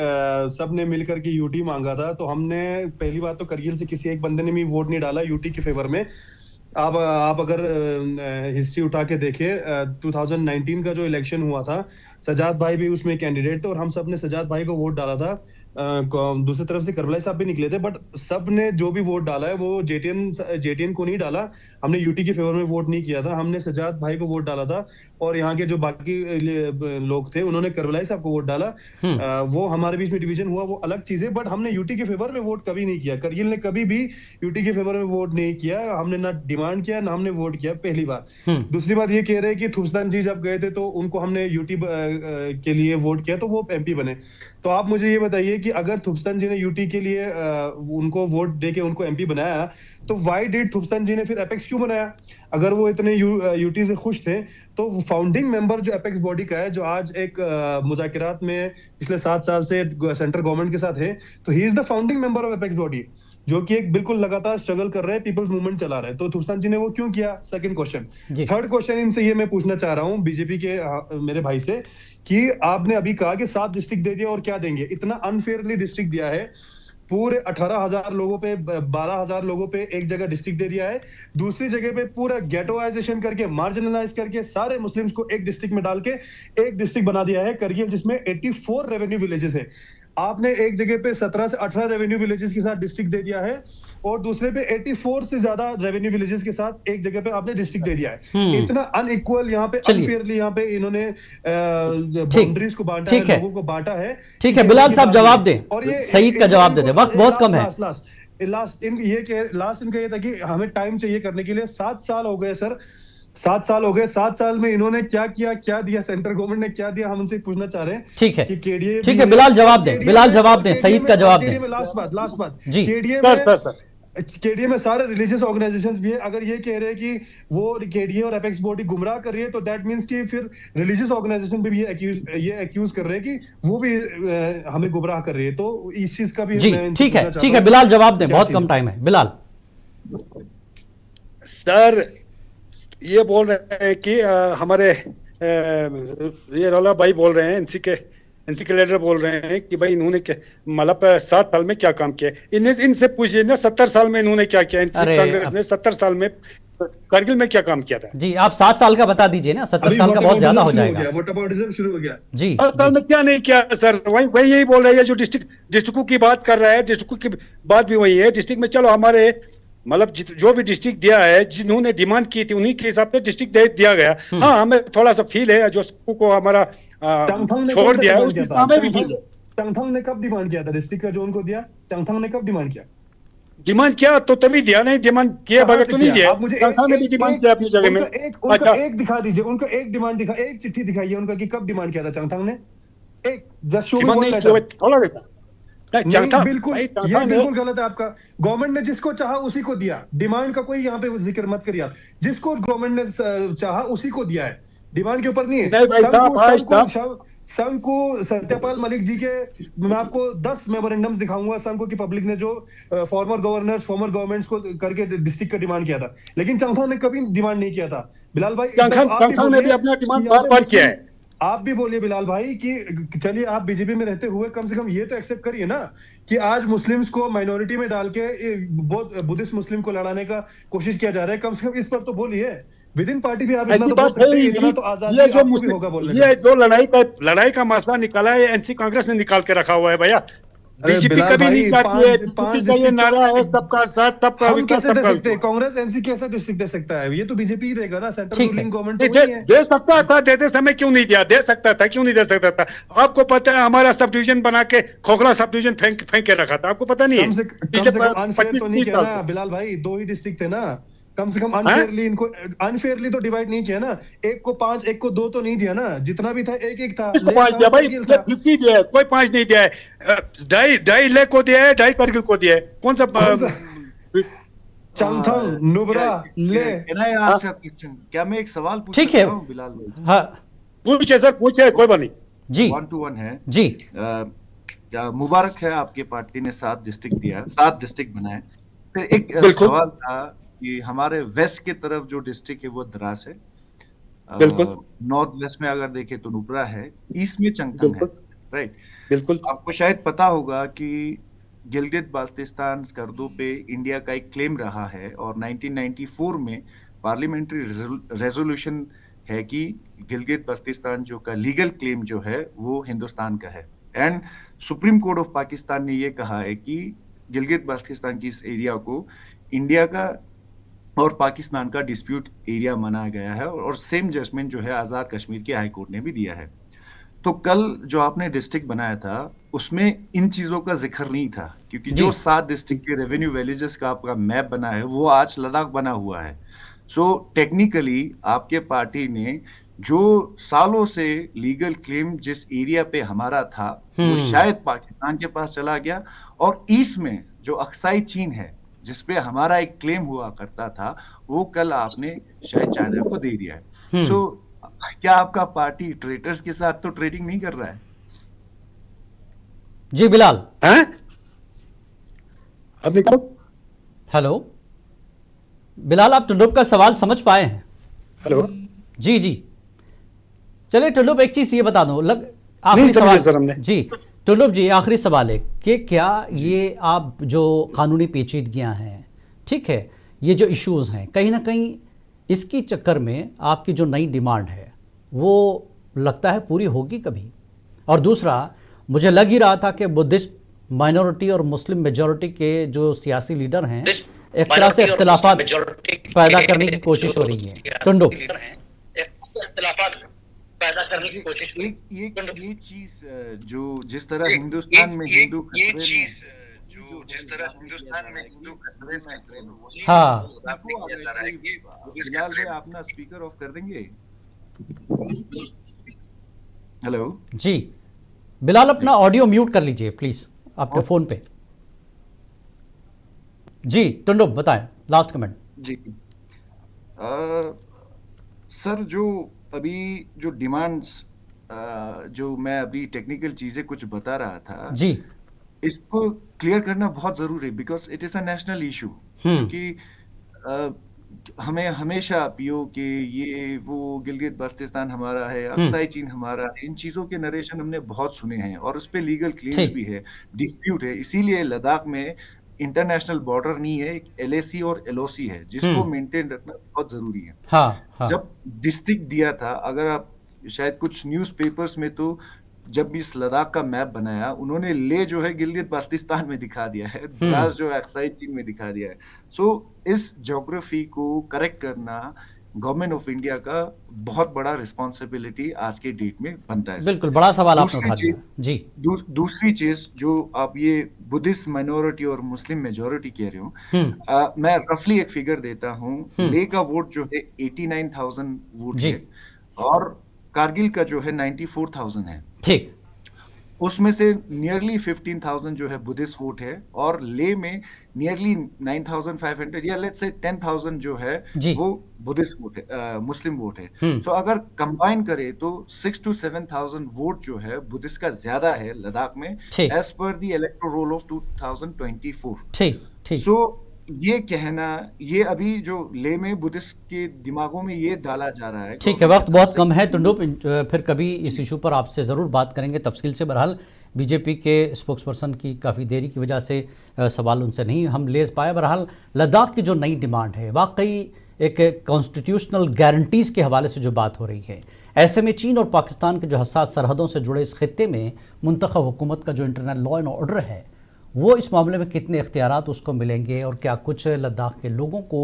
सब ने मिलकर के यूटी मांगा था, तो हमने पहली बात तो करगिल से किसी एक बंदे ने भी वोट नहीं डाला यूटी के फेवर में। आप अगर हिस्ट्री उठा के देखिए, 2019 का जो इलेक्शन हुआ था, सजाद भाई भी उसमें कैंडिडेट थे और हम सब ने सजाद भाई को वोट डाला था। दूसरी तरफ से करबलाई साहब भी निकले थे, बट सब ने जो भी वोट डाला है वो जेटीएन को नहीं डाला। हमने यूटी के फेवर में वोट नहीं किया था, हमने सजाद भाई को वोट डाला था। और यहाँ के जो बाकी लोग थे उन्होंने करबलाई साहब को वोट डाला। वो हमारे बीच में डिवीजन हुआ, वो अलग चीज है, बट हमने यूटी के फेवर में वोट कभी नहीं किया। करगिल ने कभी भी यूटी के फेवर में वोट नहीं किया। हमने ना डिमांड किया ना हमने वोट किया, पहली बात। दूसरी बात ये कह रहे हैं कि थुप्स्तान जी जब गए थे तो उनको हमने यूटी के लिए वोट किया तो वो एमपी बने। तो आप मुझे ये बताइए कि अगर थुप्स्तान जी ने यूटी के लिए उनको वोट देके उनको एमपी बनाया, तो व्हाई डिड थुप्स्तान जी ने फिर एपेक्स क्यों बनाया? अगर वो इतने यूटी से खुश थे तो फाउंडिंग मेंबर जो एपेक्स बॉडी का है, जो आज एक मुज़ाकरात में पिछले 7 साल से सेंट्रल गवर्नमेंट के साथ है, तो he is the founding member of apex body, जो कि एक बिल्कुल लगातार स्ट्रगल कर रहे हैं, पीपल्स मूवमेंट चला रहे हैं। तो थुप्स्तान जी ने वो क्यों किया? Second question. थर्ड क्वेश्चन इनसे ये मैं पूछना चाह रहा हूँ बीजेपी के मेरे भाई से, कि आपने अभी कहा कि 7 डिस्ट्रिक्ट दे दिया और क्या देंगे? इतना अनफेयरली डिस्ट्रिक्ट दिया है, पूरे 18,000 लोगों पे 12,000 लोगों पे एक जगह डिस्ट्रिक्ट दे दिया है, दूसरी जगह पे पूरा गेटोइजेशन करके, मार्जिनलाइज करके सारे मुस्लिम्स को एक डिस्ट्रिक्ट में डाल के एक डिस्ट्रिक्ट बना दिया है करगिल, जिसमें 84 रेवेन्यू विलेजेस है। आपने एक जगह पे 17 से 18 रेवेन्यू विलेजेस के साथ डिस्ट्रिक्ट दे दिया है और दूसरे पे 84 से ज्यादा रेवेन्यू विलेजेस के साथ एक जगह पे आपने डिस्ट्रिक्ट दे दिया है। इतना अनइक्वल यहाँ पे, अनफेयरली यहाँ पे इन्होंने बाउंड्रीज को बांटा है, लोगों को बांटा है। ठीक है, बिलाल साहब जवाब दें, और ये सईद का जवाब दे दें, वक्त बहुत कम है। लास्ट इनका ये था कि हमें टाइम चाहिए करने के लिए। 7 साल हो गए सर, 7 साल हो गए। 7 साल में इन्होंने क्या किया, क्या दिया, सेंट्रल गवर्नमेंट ने क्या दिया, हम उनसे पूछना चाह रहे हैं। ठीक है, कि केडीए, ठीक है, बिलाल जवाब दें, बिलाल जवाब दें, सईद का जवाब दें। लास्ट बात जी, केडीए में सारे रिलीजियस ऑर्गेनाइजेशंस भी है। अगर ये कह रहे हैं कि वो केडीए और एपेक्स बॉडी गुमराह कर रही है, तो दैट मींस कि फिर रिलीजियस ऑर्गेनाइजेशन भी ये एक्यूज कर रहे हैं कि वो भी हमें गुमराह कर रही है। तो इस चीज का भी जी, ठीक है, बिलाल जवाब दें, बहुत कम टाइम है। बिलाल सर, ये बोल रहे हैं कि हमारे ये रौला भाई बोल रहे हैं, एनसी के लीडर बोल रहे हैं कि भाई इन्होंने मतलब 7 साल में क्या काम किया। इनसे पूछिए ना 70 साल में इन्होंने क्या किया। एनसी कांग्रेस ने 70 साल में करगिल में क्या काम किया था? जी, आप 7 साल का बता दीजिए ना, 70 साल का बहुत ज्यादा हो जाएगा। वोटाबॉटिज्म शुरू हो गया जी। 7 साल में क्या नहीं किया सर? वही यही बोल रहे हैं, जो डिस्ट्रिक्टों की बात कर रहा है, डिस्ट्रिक्टों की बात भी वही है। डिस्ट्रिक्ट में चलो हमारे मतलब जो भी डिस्ट्रिक्ट दिया है, जिन्होंने डिमांड की थी उन्हीं के हिसाब से डिस्ट्रिक्ट दिया गया। हाँ, हमें थोड़ा सा फील है जो को हमारा छोड़ दिया है, उसकी हमें भी फील है। चंगथंग ने कब डिमांड किया था डिस्ट्रिक्ट का जो उनको दिया? चंगथंग ने कब डिमांड किया? डिमांड किया तो तभी दिया, नहीं डिमांड किया बगैर तो नहीं दिया। मुझे चंगथंग ने भी डिमांड किया अपनी जगह में। उनका एक दिखा दीजिए, उनका एक डिमांड दिखा, एक चिट्ठी दिखाइए उनका कि कब डिमांड किया था चंगथंग ने। एक जस्ट शो मी थोड़ा देखा। बिल्कुल, ये बिल्कुल गलत है आपका। गवर्नमेंट ने जिसको चाहा उसी को दिया। डिमांड का कोई यहाँ पे जिक्र मत करिए आप। जिसको गवर्नमेंट ने चाहा उसी को दिया है, डिमांड के ऊपर नहीं है। संघ को सत्यपाल मलिक जी के, मैं आपको 10 मेमोरेंडम्स दिखाऊंगा संघ की पब्लिक ने जो फॉर्मर गवर्नर्स, फॉर्मर गवर्नमेंट्स को करके डिस्ट्रिक्ट का डिमांड किया था, लेकिन चंगथंग ने कभी डिमांड नहीं किया था। बिलाल भाई, चंगथंग ने भी अपना डिमांड बार किया है। आप भी बोलिए बिलाल भाई कि चलिए आप बीजेपी में रहते हुए कम से कम ये तो एक्सेप्ट करिए ना कि आज मुस्लिम्स को माइनॉरिटी में डाल के बुद्धिस्ट मुस्लिम को लड़ाने का कोशिश किया जा रहा है। कम से कम इस पर तो बोलिए। विद इन पार्टी भी आप इतना तो बोल सकते हैं, इतना तो आजादी आपको भी होगा बोलने का। ये जो लड़ाई का मसला निकाला है, एनसी कांग्रेस ने निकाल के रखा हुआ है भैया। बीजेपी कभी नहीं चाहती है। बीजेपी का ये नारा है सबका साथ सबका विकास। कांग्रेस एनसी कैसे डिस्ट्रिक्ट दे सकता है? ये तो बीजेपी ही देगा ना, सेंट्रल रूलिंग गवर्नमेंट दे सकता था। देते समय क्यों नहीं दिया? दे सकता था, क्यों नहीं दे सकता था? आपको पता है हमारा सब डिवीजन बना के खोखला सब डिवीजन फेंक के रखा था, आपको पता नहीं है? बिलाल भाई 2 ही डिस्ट्रिक्ट थे ना, कम से कम अनफेयरली तो डिवाइड नहीं किया ना। एक को 5, एक को 2 तो नहीं दिया ना, जितना भी था एक था। 5 दिया भाई, 50 दिया है, कोई 5 नहीं दिया है। 2.5 लेह को दिया है, 2.5 करगिल को दिया है। कौन सा चंगथंग, नुब्रा, लेह। क्या मैं एक सवाल पूछ सकता हूं बिलाल भाई? हाँ, पूछे सर, पूछे, कोई बात नहीं जी। 1 to 1 है जी। मुबारक है, आपके पार्टी ने 7 डिस्ट्रिक्ट दिया, 7 डिस्ट्रिक्ट बनाए। फिर एक सवाल था कि हमारे वेस्ट की तरफ जो डिस्ट्रिक्ट है वो द्रास है, बिल्कुल। नॉर्थ वेस्ट में अगर देखें तो नुब्रा है, ईस्ट में चंगथंग है, राइट? बिल्कुल। आपको शायद पता होगा कि गिलगित बाल्टिस्तान स्कर्दो पे इंडिया का एक क्लेम रहा है और 1994 में पार्लियामेंट्री रेजोल्यूशन है कि गिलगित बाल्टिस्तान जो का लीगल क्लेम जो है वो हिंदुस्तान का है। And supreme court of Pakistan ने ये कहा है कि गिलगित बाल्टिस्तान की इस एरिया को इंडिया का और पाकिस्तान का डिस्प्यूट एरिया माना गया है और सेम जजमेंट जो है आज़ाद कश्मीर की हाई कोर्ट ने भी दिया है। तो कल जो आपने डिस्ट्रिक्ट बनाया था उसमें इन चीज़ों का जिक्र नहीं था, क्योंकि जो 7 डिस्ट्रिक्ट के रेवेन्यू विलेजेस का आपका मैप बना है वो आज लद्दाख बना हुआ है। सो टेक्निकली आपके पार्टी ने जो सालों से लीगल क्लेम जिस एरिया पे हमारा था वो शायद पाकिस्तान के पास चला गया, और ईस्ट में जो अक्साई चीन है जिसपे हमारा एक क्लेम हुआ करता था वो कल आपने शायद चाइना को दे दिया है। सो क्या आपका पार्टी ट्रेडर्स के साथ तो ट्रेडिंग नहीं कर रहा है? जी बिलाल। हैं? अब निकालो। हेलो बिलाल, आप टुंडुप का सवाल समझ पाए हैं? हेलो। जी जी, चलिए टुंडुप एक चीज ये बता दो, आखिरी नहीं समझे सर सवाल हमने। जी टुंडुप जी, आखिरी सवाल है कि क्या ये आप जो कानूनी पेचीदगियां हैं, ठीक है, ये जो इश्यूज हैं, कहीं ना कहीं इसकी चक्कर में आपकी जो नई डिमांड है वो लगता है पूरी होगी कभी? और दूसरा, मुझे लग ही रहा था कि बुद्धिस्ट माइनॉरिटी और मुस्लिम मेजॉरिटी के जो सियासी लीडर हैं एक तरह से इख्तिलाफात पैदा करने की कोशिश हो रही है। टुंडुप पैदा करने की कोशिश हुई। ये चीज जो जिस तरह हिंदुस्तान में हिंदू हाँ, बिलाल भाई अपना स्पीकर ऑफ कर देंगे? हेलो जी बिलाल, अपना ऑडियो म्यूट कर लीजिए प्लीज आपके फोन पे। जी टुंडुप बताएं, लास्ट कमेंट। जी सर, जो अभी जो डिमांड्स जो मैं अभी टेक्निकल चीजें कुछ बता रहा था जी, इसको क्लियर करना बहुत जरूरी है, because it is a national issue. क्योंकि हमें हमेशा पीओ के ये वो गिलगित बाल्टिस्तान हमारा है, अक्साई चीन हमारा है, इन चीजों के नरेशन हमने बहुत सुने हैं और उस पे लीगल क्लेम्स भी है, डिस्प्यूट है। इसीलिए लद्दाख में इंटरनेशनल बॉर्डर नहीं है, एक LAC और LOC है जिसको मेंटेन रखना बहुत जरूरी है। हाँ। जब डिस्ट्रिक्ट दिया था, अगर आप शायद कुछ न्यूज़पेपर्स में तो जब भी इस लद्दाख का मैप बनाया उन्होंने ले जो है गिलगित बाल्टिस्तान में दिखा दिया है, द्रास जो है अक्साई चीन में दिखा दिया है। सो इस ज्योग्राफी को करेक्ट करना गवर्नमेंट ऑफ इंडिया का बहुत बड़ा रिस्पॉन्सिबिलिटी आज के डेट में बनता है। बिल्कुल, बड़ा सवाल आपने उठा दिया। जी दूसरी चीज जो आप ये बुद्धिस्ट माइनॉरिटी और मुस्लिम मेजॉरिटी कह रहे हो, मैं रफली एक फिगर देता हूँ। ले का वोट जो है 89,000 वोट है और कारगिल का जो है 94,000 है। ठीक, उसमें से नियरली 15,000 जो है बुद्धिस्ट वोट है और ले में नियरली 9,500 या लेट्स से 10,000 जो है वो बुद्धिस्ट वोट है, मुस्लिम वोट है। तो अगर कंबाइन करें तो 6 to 7,000 वोट जो है बुद्धिस्ट का ज्यादा है लद्दाख में, as per the electoral roll of 2024। ठीक। सो ये कहना, ये अभी जो ले में बुद्धिस्ट के दिमागों में ये डाला जा रहा है। ठीक है, वक्त बहुत कम है टुंडुप, फिर कभी इस इशू पर आपसे ज़रूर बात करेंगे तफसील से। बहरहाल बीजेपी के स्पोक्सपर्सन की काफ़ी देरी की वजह से सवाल उनसे नहीं हम ले पाए। बहरहाल लद्दाख की जो नई डिमांड है वाकई एक कॉन्स्टिट्यूशनल गारंटीज़ के हवाले से जो बात हो रही है, ऐसे में चीन और पाकिस्तान के जो हसास सरहदों से जुड़े इस खित्ते में मुंतखब हुकूमत का जो इंटरनल लॉ एंड ऑर्डर है वो इस मामले में कितने इख्तियारात उसको मिलेंगे और क्या कुछ लद्दाख के लोगों को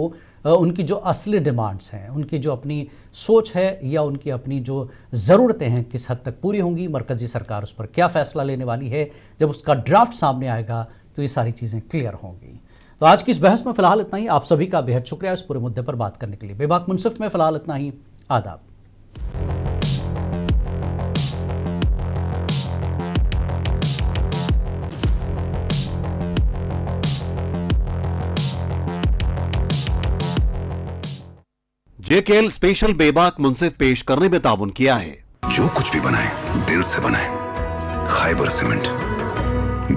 उनकी जो असली डिमांड्स हैं, उनकी जो अपनी सोच है या उनकी अपनी जो ज़रूरतें हैं किस हद तक पूरी होंगी, मरकज़ी सरकार उस पर क्या फ़ैसला लेने वाली है, जब उसका ड्राफ्ट सामने आएगा तो ये सारी चीज़ें क्लियर होंगी। तो आज की इस बहस में फ़िलहाल इतना ही। आप सभी का बेहद शुक्रिया इस पूरे मुद्दे पर बात करने के लिए। बेबाक मुनसिफ में फ़िलहाल इतना ही। आदाब। JKL स्पेशल बेबाक मुंसिफ पेश करने में ताउन किया है। जो कुछ भी बनाए दिल से बनाए। खाइबर सीमेंट,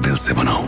दिल से बनाओ।